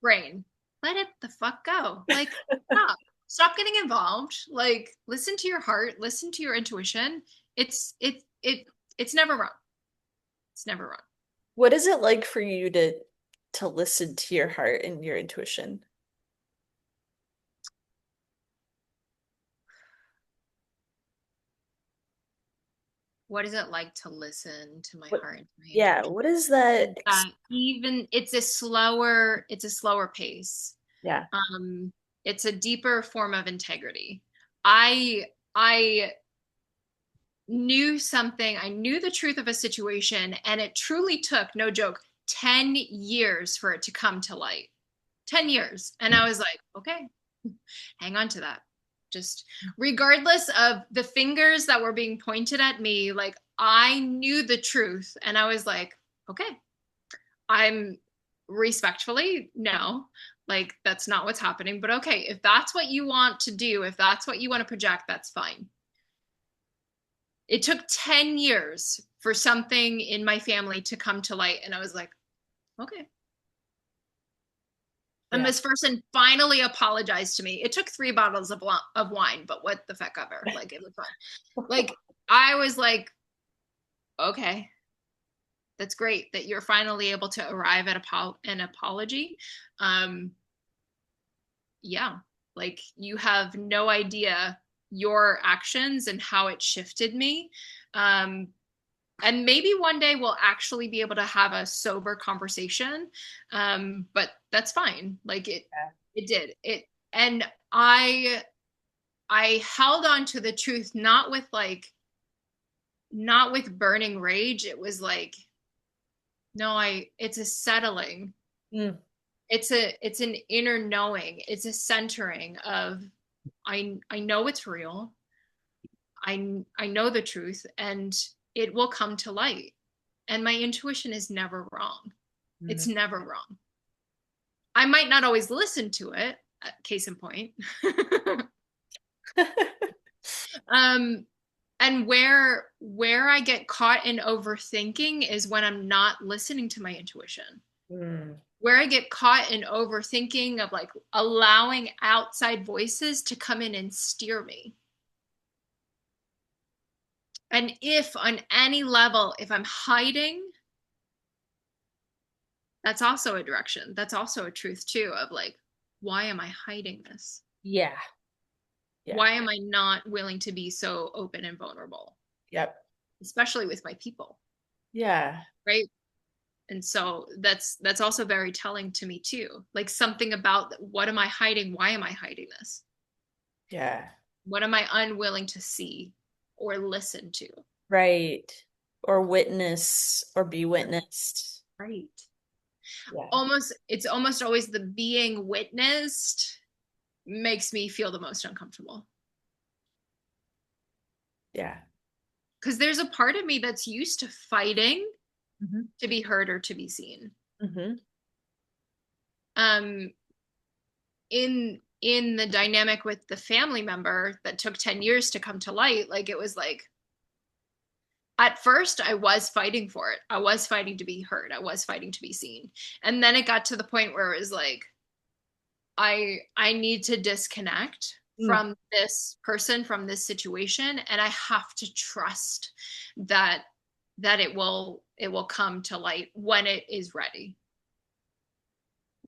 Speaker 1: brain, let it the fuck go. Like, stop. Stop getting involved. Like, listen to your heart, listen to your intuition. It's never wrong. It's never wrong.
Speaker 2: What is it like for you to listen to your heart and your intuition?
Speaker 1: What is it like to listen to my
Speaker 2: What,
Speaker 1: heart and my
Speaker 2: yeah,
Speaker 1: intuition?
Speaker 2: what is that
Speaker 1: Even it's a slower pace.
Speaker 2: yeah.
Speaker 1: Um, it's a deeper form of integrity. I knew something, I knew the truth of a situation, and it truly took, no joke, 10 years for it to come to light. 10 years. And I was like, okay, hang on to that. Just regardless of the fingers that were being pointed at me, like I knew the truth. And I was like, okay, I'm respectfully, no, like that's not what's happening. But okay, if that's what you want to do, if that's what you want to project, that's fine. It took 10 years for something in my family to come to light. And I was like, okay. And
Speaker 2: Yeah.
Speaker 1: this person finally apologized to me. It took 3 bottles of wine, but what the fuck ever. Like, it was fine. Like, I was like, okay, that's great that you're finally able to arrive at an apology. Um, yeah, like, you have no idea your actions and how it shifted me. Um, and maybe one day we'll actually be able to have a sober conversation, but that's fine. Like, it did it. And I held on to the truth, not with burning rage. It was like, no, it's a settling.
Speaker 2: Mm.
Speaker 1: It's an inner knowing. It's a centering of, I know it's real. I know the truth, and it will come to light. And my intuition is never wrong. It's
Speaker 2: Mm.
Speaker 1: never wrong. I might not always listen to it, case in point. um, and where I get caught in overthinking is when I'm not listening to my intuition.
Speaker 2: Mm.
Speaker 1: Where I get caught in overthinking of like allowing outside voices to come in and steer me. And if on any level, if I'm hiding, that's also a direction. That's also a truth too of like, why am I hiding this?
Speaker 2: Yeah. Yeah.
Speaker 1: Why am I not willing to be so open and vulnerable,
Speaker 2: Yep.
Speaker 1: especially with my people,
Speaker 2: Yeah.
Speaker 1: right? And so that's also very telling to me too. Like something about what am I hiding? Why am I hiding this?
Speaker 2: Yeah.
Speaker 1: What am I unwilling to see or listen to?
Speaker 2: Right. Or witness or be witnessed.
Speaker 1: Right.
Speaker 2: Yeah.
Speaker 1: It's almost always the being witnessed makes me feel the most uncomfortable.
Speaker 2: Yeah.
Speaker 1: Because there's a part of me that's used to fighting
Speaker 2: Hmm.
Speaker 1: to be heard or to be seen.
Speaker 2: Hmm.
Speaker 1: Um, in the dynamic with the family member that took 10 years to come to light, like it was like at first I was fighting for it. I was fighting to be heard. I was fighting to be seen. And then it got to the point where it was like I need to disconnect
Speaker 2: Mm,
Speaker 1: from this person, from this situation, and I have to trust that it will come to light when it is ready.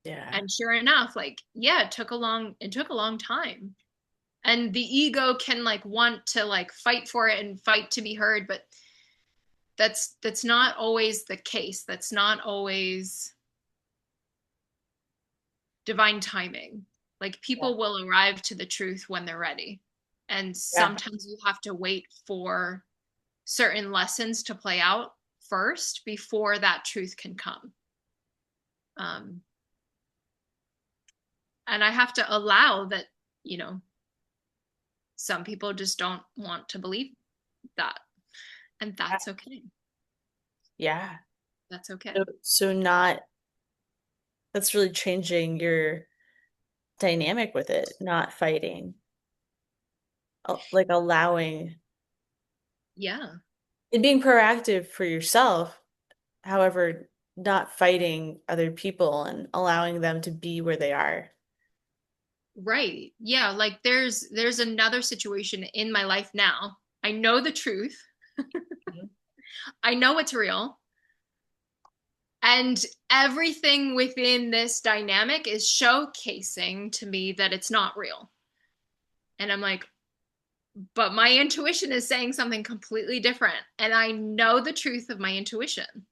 Speaker 2: yeah.
Speaker 1: And sure enough, like, yeah, it took a long time. And the ego can like want to like fight for it and fight to be heard, but that's not always the case. That's not always divine timing. Like
Speaker 2: Yeah.
Speaker 1: people will arrive to the truth when they're ready. And
Speaker 2: Yeah.
Speaker 1: sometimes you have to wait for certain lessons to play out first before that truth can come. Um, and I have to allow that, you know, some people just don't want to believe that. And that's okay.
Speaker 2: Yeah.
Speaker 1: That's okay.
Speaker 2: So not, that's really changing your dynamic with it, not fighting, like allowing
Speaker 1: Yeah.
Speaker 2: and being proactive for yourself, however, not fighting other people and allowing them to be where they are.
Speaker 1: Right. Yeah, like there's another situation in my life now. I know the truth.
Speaker 2: Mhm.
Speaker 1: I know it's real. And everything within this dynamic is showcasing to me that it's not real. And I'm like, but my intuition is saying something completely different. And I know the truth of my intuition.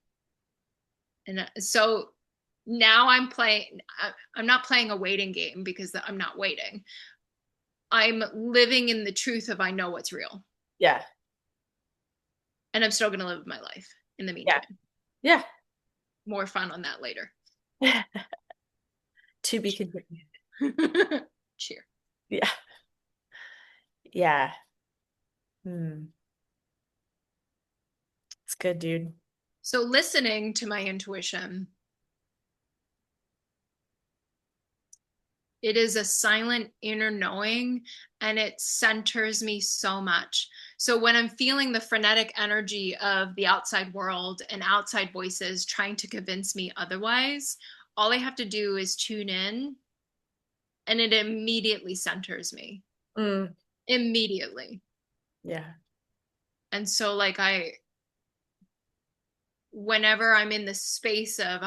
Speaker 1: And so now I'm not playing a waiting game because I'm not waiting. I'm living in the truth of I know what's real.
Speaker 2: Yeah.
Speaker 1: And I'm still going to live my life in the
Speaker 2: Yeah.
Speaker 1: meantime.
Speaker 2: Yeah.
Speaker 1: More fun on that later.
Speaker 2: To be continued.
Speaker 1: Cheer.
Speaker 2: Yeah. Yeah. Hmm. It's good, dude.
Speaker 1: So, listening to my intuition, it is a silent inner knowing and it centers me so much. So, when I'm feeling the frenetic energy of the outside world and outside voices trying to convince me otherwise, all I have to do is tune in and it immediately centers me.
Speaker 2: Mm.
Speaker 1: Immediately.
Speaker 2: Yeah.
Speaker 1: And so, like, whenever I'm in this space of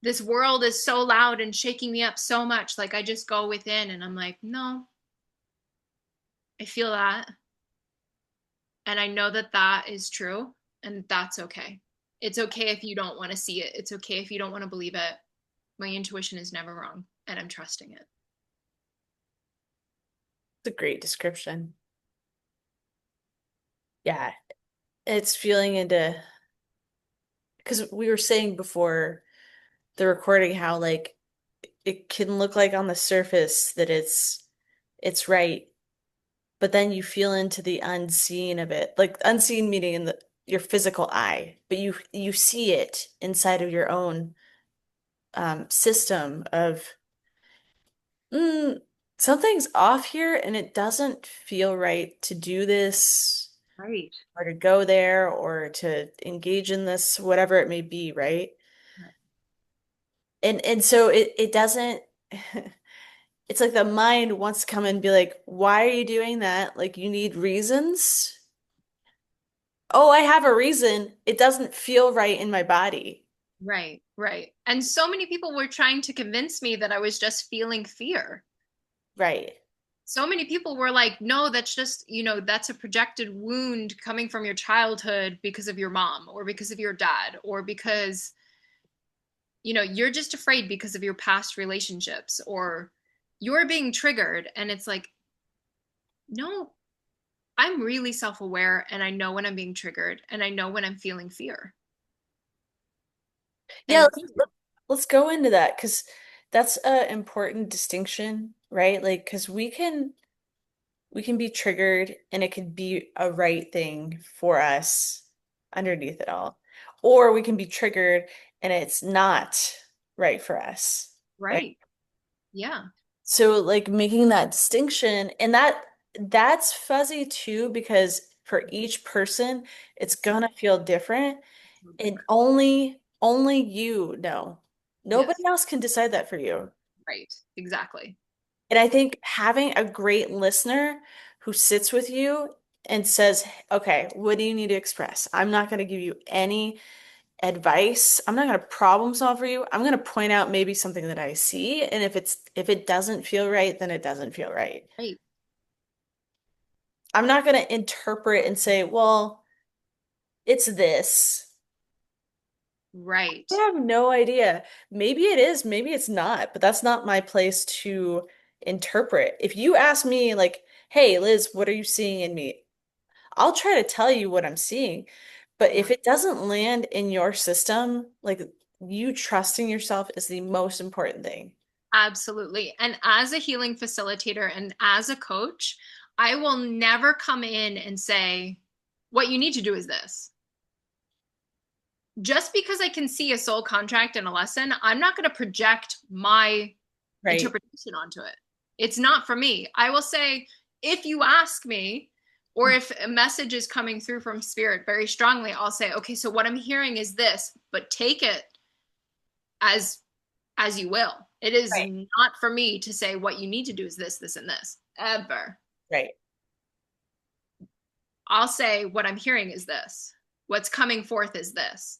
Speaker 1: this world is so loud and shaking me up so much, like I just go within and I'm like, no, I feel that, and I know that that is true, and that's okay. It's okay if you don't want to see it. It's okay if you don't want to believe it. My intuition is never wrong, and I'm trusting it.
Speaker 2: It's a great description. Yeah. It's feeling into, because we were saying before the recording how like it can look like on the surface that it's right, but then you feel into the unseen of it. Like unseen meaning in the your physical eye, but you see it inside of your own system of mm, something's off here and it doesn't feel right to do this
Speaker 1: Right.
Speaker 2: or to go there or to engage in this, whatever it may be, right? And so it doesn't it's like the mind wants to come and be like, why are you doing that? Like you need reasons. Oh, I have a reason. It doesn't feel right in my body.
Speaker 1: Right, right. And so many people were trying to convince me that I was just feeling fear.
Speaker 2: Right.
Speaker 1: So many people were like, no, that's just, that's a projected wound coming from your childhood because of your mom or because of your dad or because, you're just afraid because of your past relationships or you're being triggered. And it's like, no, I'm really self aware and I know when I'm being triggered and I know when I'm feeling fear.
Speaker 2: Yeah,
Speaker 1: And
Speaker 2: let's go into that because that's an important distinction, right? Like, because we can be triggered and it could be a right thing for us underneath it all. Or we can be triggered and it's not right for us, right?
Speaker 1: right. Yeah.
Speaker 2: So like making that distinction and that's fuzzy too because for each person it's gonna feel different and only you know. Nobody
Speaker 1: Yes.
Speaker 2: else can decide that for you.
Speaker 1: Right. Exactly.
Speaker 2: And I think having a great listener who sits with you and says, okay, what do you need to express? I'm not going to give you any advice. I'm not going to problem solve for you. I'm going to point out maybe something that I see. And if it doesn't feel right, then it doesn't feel right.
Speaker 1: Right.
Speaker 2: I'm not going to interpret and say, well, it's this.
Speaker 1: Right.
Speaker 2: I have no idea. Maybe it is, maybe it's not, but that's not my place to interpret. If you ask me, like, hey, Liz, what are you seeing in me? I'll try to tell you what I'm seeing. But
Speaker 1: Yeah.
Speaker 2: if it doesn't land in your system, like you trusting yourself is the most important thing.
Speaker 1: Absolutely. And as a healing facilitator and as a coach, I will never come in and say, what you need to do is this. Just because I can see a soul contract and a lesson, I'm not going to project my
Speaker 2: Right.
Speaker 1: interpretation onto it. It's not for me. I will say, if you ask me, or if a message is coming through from spirit very strongly, I'll say, okay, so what I'm hearing is this, but take it as as you will. It is
Speaker 2: Right.
Speaker 1: not for me to say what you need to do is this, this, and this, ever.
Speaker 2: Right.
Speaker 1: I'll say what I'm hearing is this. What's coming forth is this.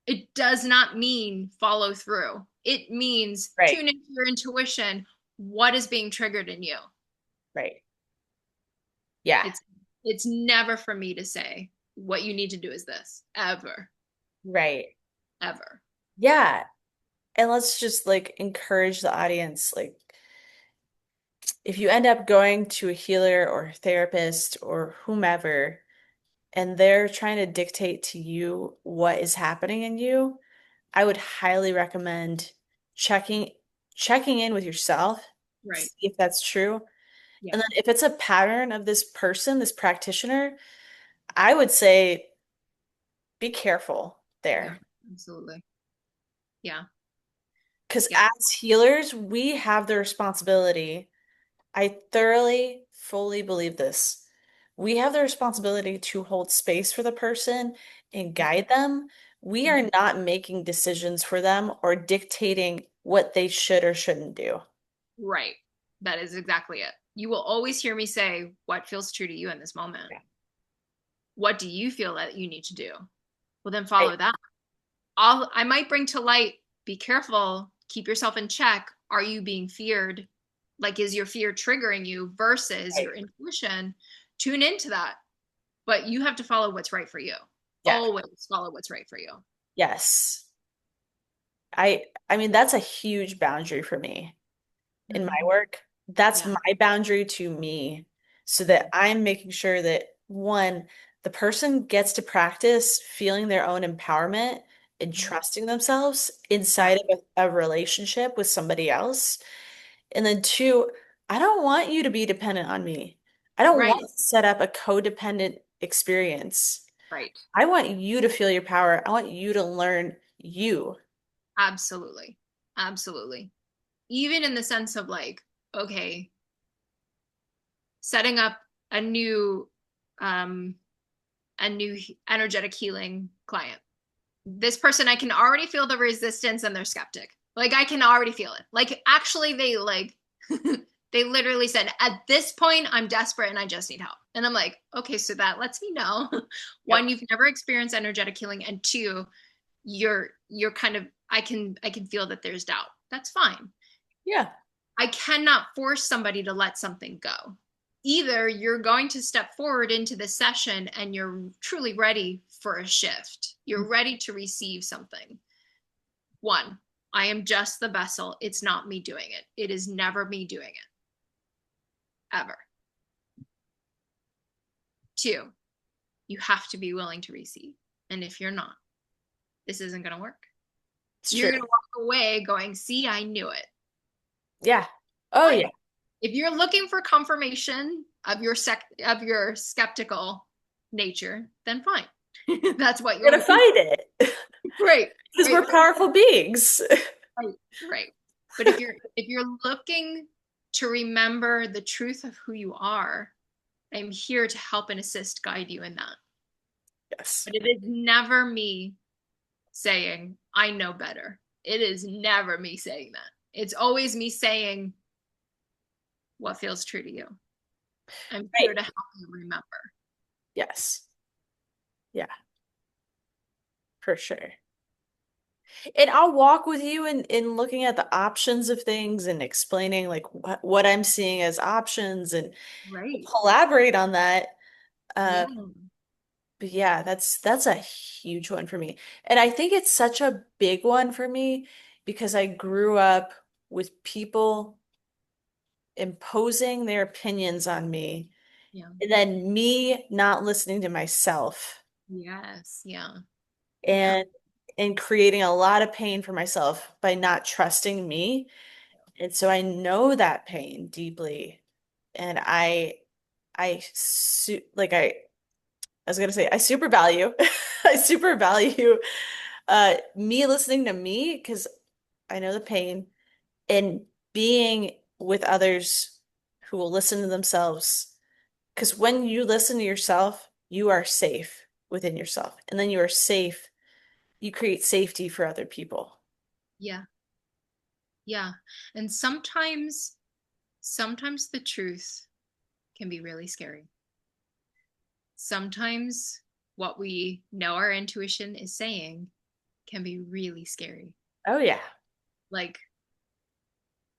Speaker 1: It does not mean follow through. It means
Speaker 2: Right.
Speaker 1: tune into your intuition. What is being triggered in you?
Speaker 2: Right. Yeah.
Speaker 1: It's it's never for me to say what you need to do is this, ever,
Speaker 2: Right.
Speaker 1: ever.
Speaker 2: Yeah. And let's just like encourage the audience. Like, if you end up going to a healer or a therapist or whomever, and they're trying to dictate to you what is happening in you, I would highly recommend checking checking in with yourself,
Speaker 1: Right.
Speaker 2: see if that's true.
Speaker 1: Yeah.
Speaker 2: And then if it's a pattern of this person, this practitioner, I would say be careful
Speaker 1: Yeah.
Speaker 2: there.
Speaker 1: Absolutely. Yeah.
Speaker 2: Because
Speaker 1: Yeah.
Speaker 2: as healers, we have the responsibility. I thoroughly, fully believe this. We have the responsibility to hold space for the person and guide them. We are
Speaker 1: Mhm.
Speaker 2: not making decisions for them or dictating what they should or shouldn't do.
Speaker 1: Right. That is exactly it. You will always hear me say what feels true to you in this moment.
Speaker 2: Yeah.
Speaker 1: What do you feel that you need to do? Well, then
Speaker 2: Right,
Speaker 1: follow that. I might bring to light, be careful, keep yourself in check. Are you being feared? Like, is your fear triggering you versus
Speaker 2: right.
Speaker 1: your intuition? Tune into that. But you have to follow what's right for you.
Speaker 2: Yeah.
Speaker 1: Always follow what's right for you.
Speaker 2: Yes. I mean that's a huge boundary for me in my
Speaker 1: Mhm.
Speaker 2: work. That's
Speaker 1: Yeah.
Speaker 2: my boundary to me so that I'm making sure that one, the person gets to practice feeling their own empowerment and
Speaker 1: Mhm.
Speaker 2: trusting themselves
Speaker 1: Yeah.
Speaker 2: inside of a relationship with somebody else. And then two, I don't want you to be dependent on me. I don't
Speaker 1: Right.
Speaker 2: want to set up a codependent experience.
Speaker 1: Right.
Speaker 2: I want you to feel your power. I want you to learn you.
Speaker 1: Absolutely. Absolutely. Even in the sense of like, okay, setting up a new um a new energetic healing client. This person, I can already feel the resistance and they're skeptic. Like I can already feel it. Like actually they like they literally said at this point I'm desperate and I just need help. And I'm like, okay, so that lets me know one,
Speaker 2: Yep.
Speaker 1: you've never experienced energetic healing, and two, you're kind of I can feel that there's doubt. That's fine.
Speaker 2: Yeah.
Speaker 1: I cannot force somebody to let something go. Either you're going to step forward into the session and you're truly ready for a shift. You're ready to receive something. One, I am just the vessel. It's not me doing it. It is never me doing it, ever. Two, you have to be willing to receive. And if you're not, this isn't going to work.
Speaker 2: It's
Speaker 1: You're
Speaker 2: true.
Speaker 1: going to walk away going, see, I knew it.
Speaker 2: Yeah. Oh yeah.
Speaker 1: Fine. If you're looking for confirmation of of your skeptical nature, then fine. That's what
Speaker 2: We're
Speaker 1: you'll
Speaker 2: gonna
Speaker 1: need.
Speaker 2: fight it
Speaker 1: Right,
Speaker 2: because
Speaker 1: right,
Speaker 2: we're powerful beings.
Speaker 1: right, right. But if you're looking to remember the truth of who you are, I'm here to help and assist guide you in that.
Speaker 2: Yes.
Speaker 1: But it is never me saying, I know better. It is never me saying that. It's always me saying, what feels true to you. I'm here
Speaker 2: Right.
Speaker 1: to help you remember.
Speaker 2: Yes. Yeah, for sure. And I'll walk with you in looking at the options of things and explaining like what I'm seeing as options and
Speaker 1: Right.
Speaker 2: collaborate on that.
Speaker 1: Yeah.
Speaker 2: But yeah, that's a huge one for me. And I think it's such a big one for me because I grew up with people imposing their opinions on me
Speaker 1: Yeah.
Speaker 2: and then me not listening to myself
Speaker 1: Yes. Yeah. Yeah.
Speaker 2: and and creating a lot of pain for myself by not trusting me. And so I know that pain deeply. And I was gonna say I super value I super value me listening to me because I know the pain and being with others who will listen to themselves. Because when you listen to yourself, you are safe within yourself. And then you are safe, you create safety for other people.
Speaker 1: Yeah. Yeah. And sometimes the truth can be really scary. Sometimes what we know our intuition is saying can be really scary.
Speaker 2: Oh yeah.
Speaker 1: Like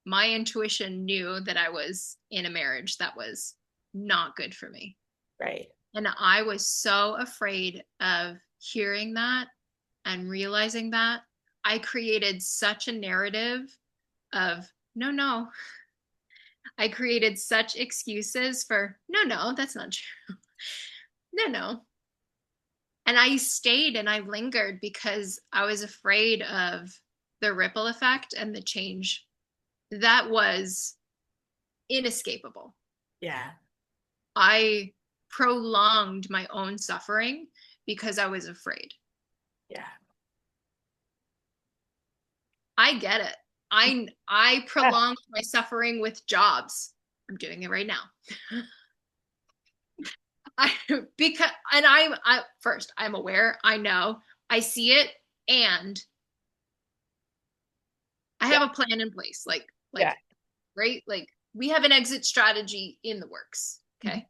Speaker 1: my intuition knew that I was in a marriage that was not good for me.
Speaker 2: Right.
Speaker 1: And I was so afraid of hearing that and realizing that. I created such a narrative of no, no. I created such excuses for no, no, that's not true. No, no. And I stayed and I lingered because I was afraid of the ripple effect and the change that was inescapable.
Speaker 2: Yeah.
Speaker 1: I prolonged my own suffering because I was afraid.
Speaker 2: Yeah.
Speaker 1: I get it. I
Speaker 2: Yeah.
Speaker 1: prolonged my suffering with jobs. I'm doing it right now. I because and I first I'm aware, I know, I see it, and I
Speaker 2: Yeah.
Speaker 1: have a plan in place.
Speaker 2: Yeah.
Speaker 1: Right? Like we have an exit strategy in the works.
Speaker 2: Mhm.
Speaker 1: Okay?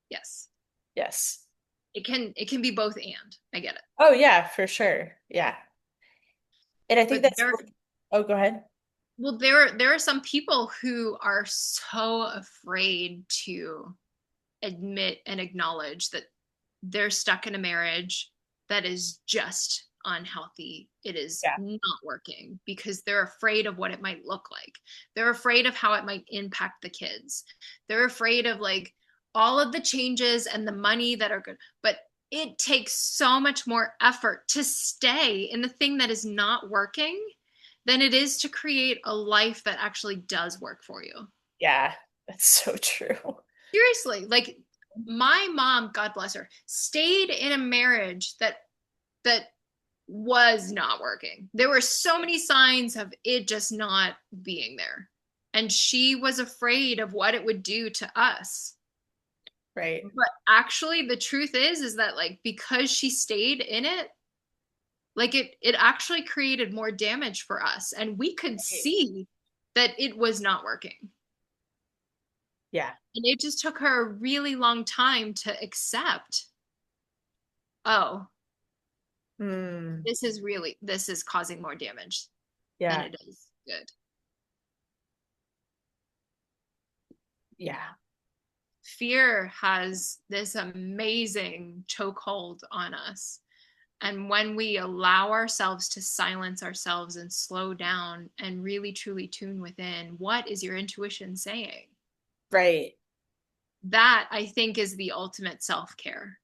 Speaker 1: Yes.
Speaker 2: Yes.
Speaker 1: It can be both and. I get it.
Speaker 2: Oh yeah, for sure. Yeah. And I think
Speaker 1: But
Speaker 2: that's, oh, go ahead.
Speaker 1: there are some people who are so afraid to admit and acknowledge that they're stuck in a marriage that is just unhealthy. It is
Speaker 2: Yeah.
Speaker 1: not working because they're afraid of what it might look like. They're afraid of how it might impact the kids. They're afraid of like all of the changes and the money that are good. But it takes so much more effort to stay in the thing that is not working than it is to create a life that actually does work for you.
Speaker 2: Yeah. That's so true.
Speaker 1: Seriously, like my mom, God bless her, stayed in a marriage that was not working. There were so many signs of it just not being there. And she was afraid of what it would do to us.
Speaker 2: Right.
Speaker 1: But actually the truth is that like because she stayed in it, like it actually created more damage for us and we could
Speaker 2: Right.
Speaker 1: see that it was not working.
Speaker 2: Yeah.
Speaker 1: And it just took her a really long time to accept, oh,
Speaker 2: Hmm.
Speaker 1: this is causing more damage than
Speaker 2: Yeah.
Speaker 1: it is good.
Speaker 2: Yeah.
Speaker 1: Fear has this amazing chokehold on us. And when we allow ourselves to silence ourselves and slow down and really truly tune within, what is your intuition saying?
Speaker 2: Right.
Speaker 1: That I think is the ultimate self care.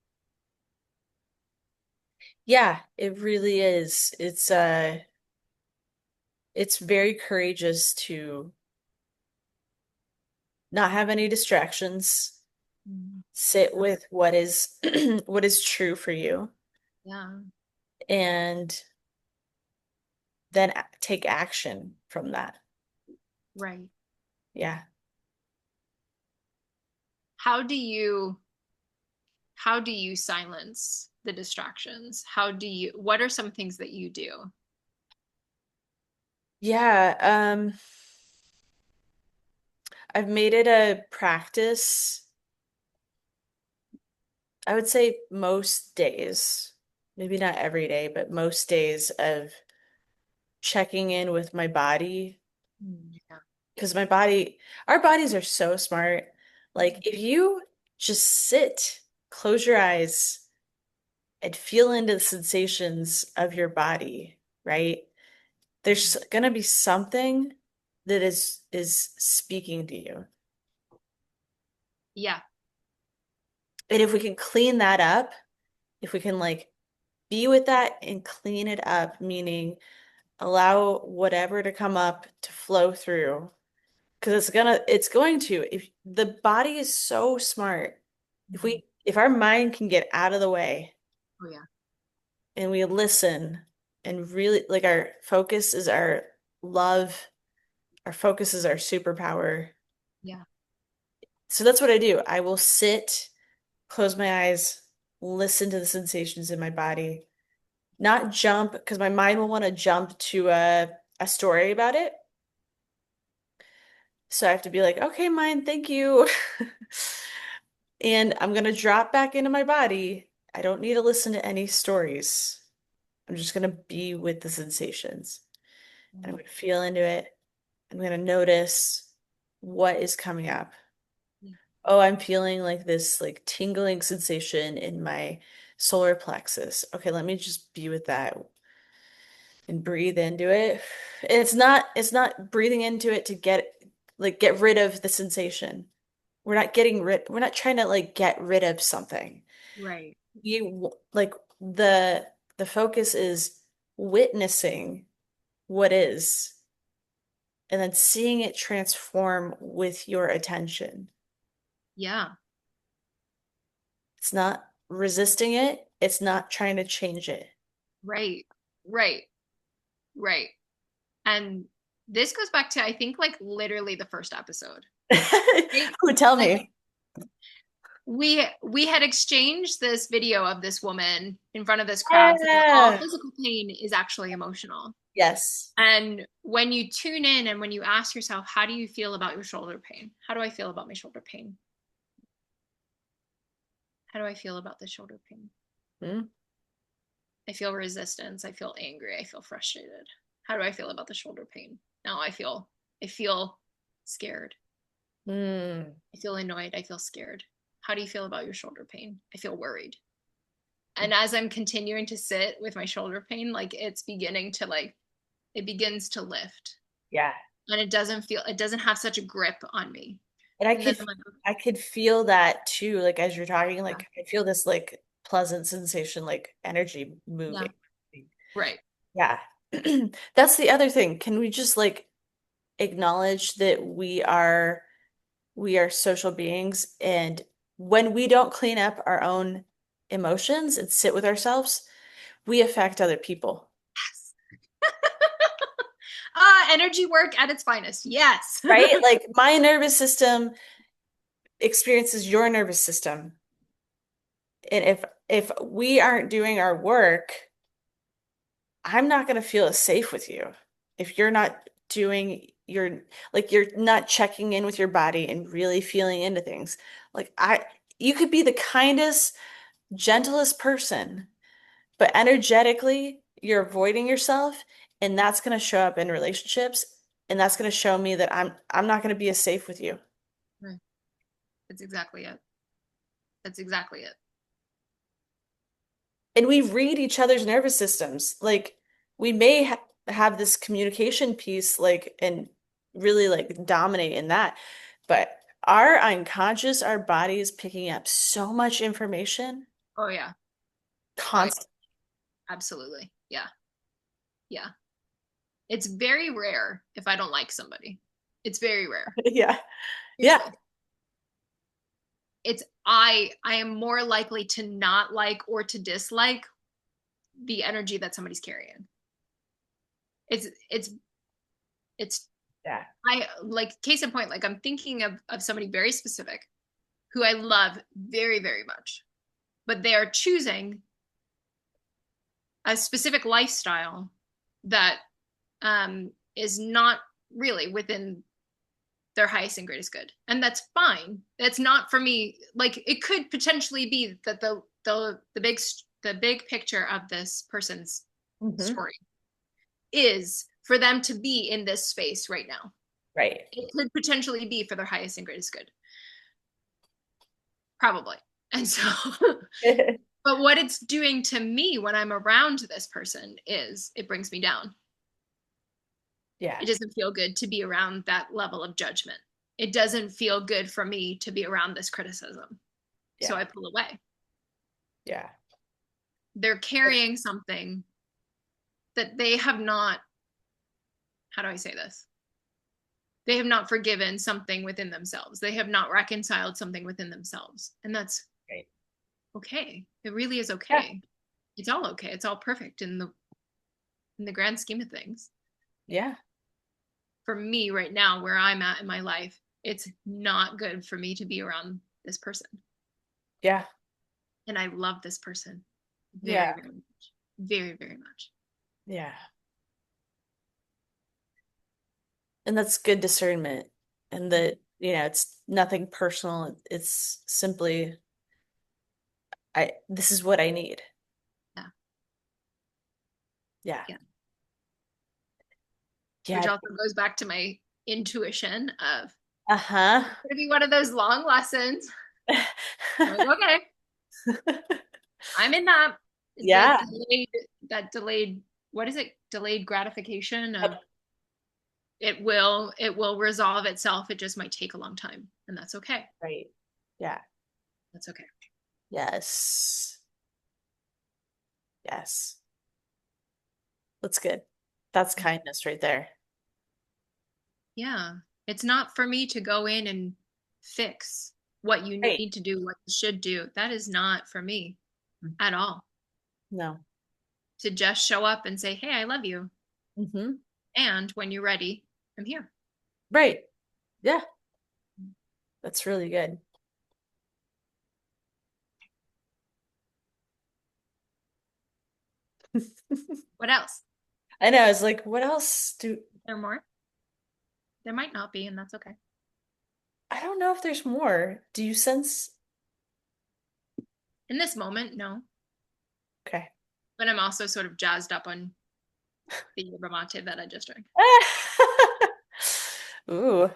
Speaker 2: Yeah, it really is. It's very courageous to not have any distractions, sit with what is what is true for you,
Speaker 1: Yeah,
Speaker 2: and then take action from that.
Speaker 1: right.
Speaker 2: Yeah.
Speaker 1: How do you how do you silence the distractions? What are some things that you do?
Speaker 2: Yeah, I've made it a practice, I would say most days, maybe not every day, but most days of checking in with my body.
Speaker 1: Yeah.
Speaker 2: Because our bodies are so smart. Like
Speaker 1: Mhm.
Speaker 2: if you just sit, close your eyes, and feel into the sensations of your body, right? There's gonna be something that is speaking to you.
Speaker 1: Yeah.
Speaker 2: And if we can clean that up, if we can like be with that and clean it up, meaning allow whatever to come up to flow through, because it's going to. If the body is so smart,
Speaker 1: Mhm.
Speaker 2: if our mind can get out of the way
Speaker 1: Oh yeah.
Speaker 2: and we listen and really like our focus is our love, our focus is our superpower.
Speaker 1: Yeah.
Speaker 2: So that's what I do. I will sit, close my eyes, listen to the sensations in my body, not jump because my mind will want to jump to a story about it. So I have to be like, okay, mind, thank you. And I'm gonna drop back into my body. I don't need to listen to any stories. I'm just gonna be with the sensations. And I'm
Speaker 1: Mhm.
Speaker 2: gonna feel into it. I'm gonna notice what is coming up.
Speaker 1: Yeah.
Speaker 2: Oh, I'm feeling like this like tingling sensation in my solar plexus. Okay, let me just be with that and breathe into it. And it's not breathing into it to get rid of the sensation. We're not trying to like get rid of something.
Speaker 1: Right.
Speaker 2: Like the focus is witnessing what is and then seeing it transform with your attention.
Speaker 1: Yeah.
Speaker 2: It's not resisting it, it's not trying to change it.
Speaker 1: Right. Right. Right. And this goes back to, I think, like literally the first episode, right?
Speaker 2: Who tell
Speaker 1: Like
Speaker 2: me?
Speaker 1: we had exchanged this video of this woman in front of this crowd saying all
Speaker 2: Yeah.
Speaker 1: physical pain is actually emotional.
Speaker 2: Yes.
Speaker 1: And when you tune in and when you ask yourself, how do you feel about your shoulder pain? How do I feel about my shoulder pain? How do I feel about the shoulder pain?
Speaker 2: Mm.
Speaker 1: I feel resistance. I feel angry. I feel frustrated. How do I feel about the shoulder pain? Now I feel scared.
Speaker 2: Mm.
Speaker 1: I feel annoyed. I feel scared. How do you feel about your shoulder pain? I feel worried. And as I'm continuing to sit with my shoulder pain, like it's beginning to like it begins to lift.
Speaker 2: Yeah.
Speaker 1: And it doesn't have such a grip on me.
Speaker 2: And
Speaker 1: And then I'm like,
Speaker 2: I could feel that too, like as you're talking,
Speaker 1: yeah,
Speaker 2: like I feel this like pleasant sensation, like energy
Speaker 1: yeah,
Speaker 2: moving.
Speaker 1: right.
Speaker 2: Yeah. That's the other thing. Can we just like acknowledge that we are social beings and when we don't clean up our own emotions and sit with ourselves, we affect other people,
Speaker 1: Yes. Ah, energy work at its finest. Yes.
Speaker 2: right? Like my nervous system experiences your nervous system. And if we aren't doing our work, I'm not going to feel as safe with you. If you're not doing your like you're not checking in with your body and really feeling into things. Like I you could be the kindest, gentlest person, but energetically you're avoiding yourself and that's going to show up in relationships and that's going to show me that I'm not going to be as safe with you.
Speaker 1: Right. That's exactly it. That's exactly it.
Speaker 2: And we read each other's nervous systems. Like we may have this communication piece, like, and really like dominate in that, but our unconscious, our body is picking up so much information
Speaker 1: Oh yeah. Oh yeah.
Speaker 2: constantly.
Speaker 1: Absolutely. Yeah. Yeah. It's very rare if I don't like somebody. It's very rare.
Speaker 2: Yeah. Yeah.
Speaker 1: Seriously. I am more likely to not like or to dislike the energy that somebody's carrying. It's it's it's
Speaker 2: Yeah.
Speaker 1: I like case in point, like I'm thinking of somebody very specific who I love very, very much, but they are choosing a specific lifestyle that is not really within their highest and greatest good. And that's fine. That's not for me. Like it could potentially be that the big picture of this person's
Speaker 2: Hmm.
Speaker 1: story is for them to be in this space right now.
Speaker 2: Right.
Speaker 1: It could potentially be for their highest and greatest good. Probably. And so but what it's doing to me when I'm around this person is it brings me down.
Speaker 2: Yeah.
Speaker 1: It doesn't feel good to be around that level of judgment. It doesn't feel good for me to be around this criticism. So
Speaker 2: Yeah.
Speaker 1: I pull away.
Speaker 2: Yeah.
Speaker 1: They're carrying something that they have not, how do I say this? They have not forgiven something within themselves. They have not reconciled something within themselves. And that's
Speaker 2: Right.
Speaker 1: okay. It really is
Speaker 2: Yeah.
Speaker 1: okay. It's all okay. It's all perfect in the grand scheme of things.
Speaker 2: Yeah.
Speaker 1: For me right now, where I'm at in my life, it's not good for me to be around this person.
Speaker 2: Yeah.
Speaker 1: And I love this person
Speaker 2: Yeah.
Speaker 1: very, very much. Very, very much.
Speaker 2: Yeah. And that's good discernment. And that, it's nothing personal. It's simply this is what I need.
Speaker 1: Yeah.
Speaker 2: Yeah.
Speaker 1: Yeah. Which
Speaker 2: Yeah.
Speaker 1: also goes back to my intuition of
Speaker 2: Uh-huh.
Speaker 1: it's going to be one of those long lessons. I'm like, okay, I'm in that. The
Speaker 2: Yeah.
Speaker 1: delayed, what is it? Delayed gratification of
Speaker 2: Yep.
Speaker 1: it will resolve itself. It just might take a long time. And that's okay.
Speaker 2: Right. Yeah.
Speaker 1: That's okay.
Speaker 2: Yes. Yes. That's good. That's kindness right there.
Speaker 1: Yeah. It's not for me to go in and fix what you
Speaker 2: Right.
Speaker 1: need to do, what you should do. That is not for me at all.
Speaker 2: No.
Speaker 1: To just show up and say, hey, I love you.
Speaker 2: Hmm.
Speaker 1: And when you're ready, I'm here.
Speaker 2: Right. Yeah. That's really good.
Speaker 1: What else?
Speaker 2: I know. I was like, what else
Speaker 1: Is there more? There might not be, and that's okay.
Speaker 2: I don't know if there's more. Do you sense?
Speaker 1: In this moment, no.
Speaker 2: Okay.
Speaker 1: But I'm also sort of jazzed up on the yerba mate that I just drank.
Speaker 2: Ooh.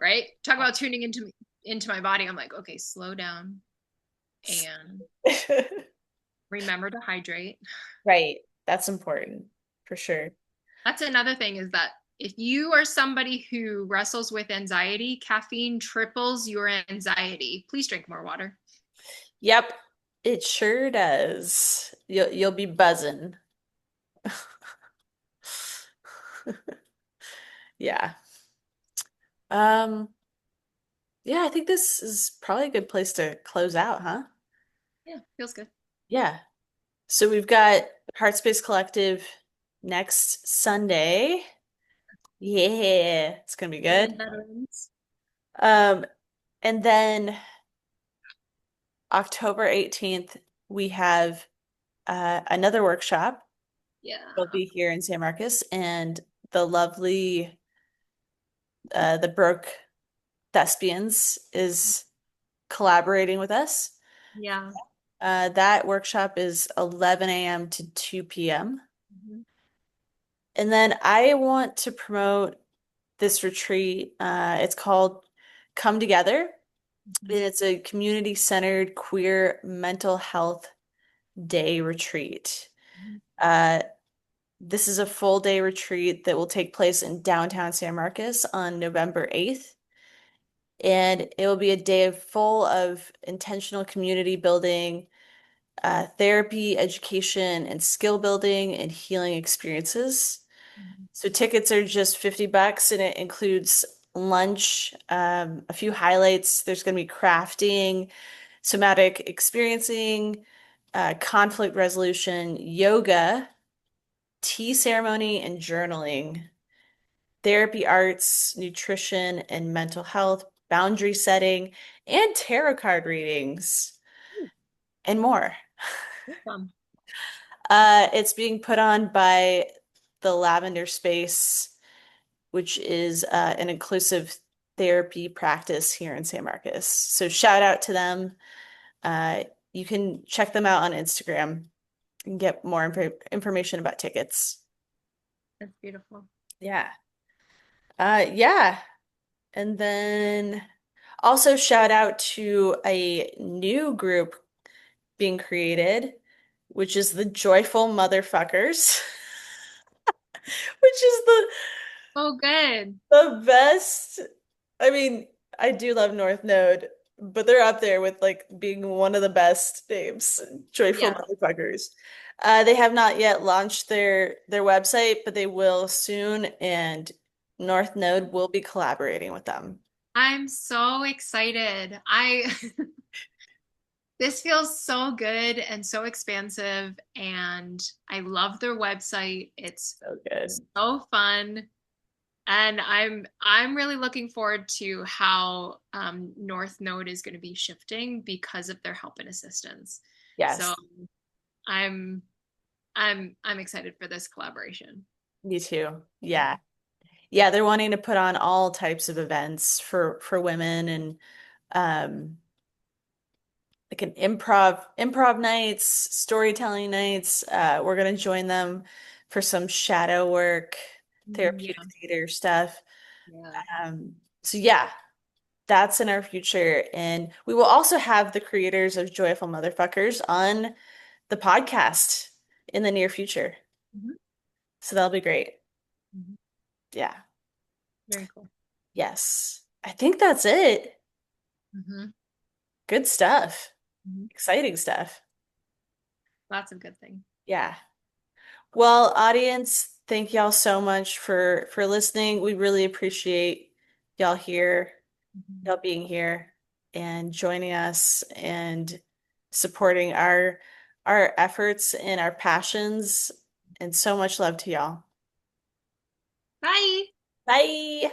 Speaker 1: Right? Talk about tuning into my body. I'm like, okay, slow down and remember to hydrate.
Speaker 2: Right. That's important for sure.
Speaker 1: That's another thing is that if you are somebody who wrestles with anxiety, caffeine triples your anxiety. Please drink more water.
Speaker 2: Yep. It sure does. You'll be buzzing. Yeah. Um, yeah, I think this is probably a good place to close out, huh?
Speaker 1: Yeah, feels good.
Speaker 2: Yeah. So we've got Heart Space Collective next Sunday. Yeah, it's gonna be
Speaker 1: Women
Speaker 2: good.
Speaker 1: veterans.
Speaker 2: Um, and then October 18th, we have another workshop. It'll
Speaker 1: Yeah.
Speaker 2: be here in San Marcos, and the lovely the Broke Thespians is collaborating with us.
Speaker 1: Yeah.
Speaker 2: That workshop is 11 a.m. to 2 p.m.
Speaker 1: Mhm.
Speaker 2: And then I want to promote this retreat. It's called Come Together, and
Speaker 1: Mhm.
Speaker 2: it's a community-centered queer mental health day retreat.
Speaker 1: Mhm.
Speaker 2: Uh, this is a full day retreat that will take place in downtown San Marcos on November 8th. And it will be a day full of intentional community building, therapy, education, and skill building and healing experiences.
Speaker 1: Mhm.
Speaker 2: So tickets are just $50 and it includes lunch, a few highlights. There's going to be crafting, somatic experiencing, conflict resolution, yoga, tea ceremony, and journaling, therapy arts, nutrition and mental health, boundary setting, and tarot card readings,
Speaker 1: Ooh,
Speaker 2: and more.
Speaker 1: fun.
Speaker 2: It's being put on by the Lavender Space. which is an inclusive therapy practice here in San Marcos. So shout out to them. Uh, you can check them out on Instagram and get more information about tickets.
Speaker 1: That's beautiful.
Speaker 2: Yeah. Yeah. And then also shout out to a new group being created, which is the Joyful Motherfuckers, which is
Speaker 1: Oh, good.
Speaker 2: the best. I mean, I do love North Node, but they're up there with like being one of the best names, Joyful
Speaker 1: Yeah.
Speaker 2: Motherfuckers. They have not yet launched their website, but they will soon, and North Node will be collaborating with them.
Speaker 1: I'm so excited. I this feels so good and so expansive, and I love their website. It's
Speaker 2: So good.
Speaker 1: so fun. And I'm really looking forward to how North Node is going to be shifting because of their help and assistance. So
Speaker 2: Yes,
Speaker 1: I'm I'm excited for this collaboration.
Speaker 2: me too. Yeah. Yeah, they're wanting to put on all types of events for women and um like an improv nights, storytelling nights. We're gonna join them for some shadow work, therapeutic
Speaker 1: Yeah,
Speaker 2: theater stuff.
Speaker 1: yeah.
Speaker 2: So yeah, that's in our future. And we will also have the creators of Joyful Motherfuckers on the podcast in the near future.
Speaker 1: Mhm,
Speaker 2: So that'll be great.
Speaker 1: mhm.
Speaker 2: Yeah.
Speaker 1: Very cool.
Speaker 2: Yes. I think that's it.
Speaker 1: Hmm.
Speaker 2: Good stuff.
Speaker 1: Hmm.
Speaker 2: Exciting stuff.
Speaker 1: Lots of good things.
Speaker 2: Yeah. Well, audience, thank y'all so much for listening. We really appreciate y'all here,
Speaker 1: Mhm.
Speaker 2: y'all being here and joining us and supporting our efforts and our passions. And so much love to y'all.
Speaker 1: Bye.
Speaker 2: Bye.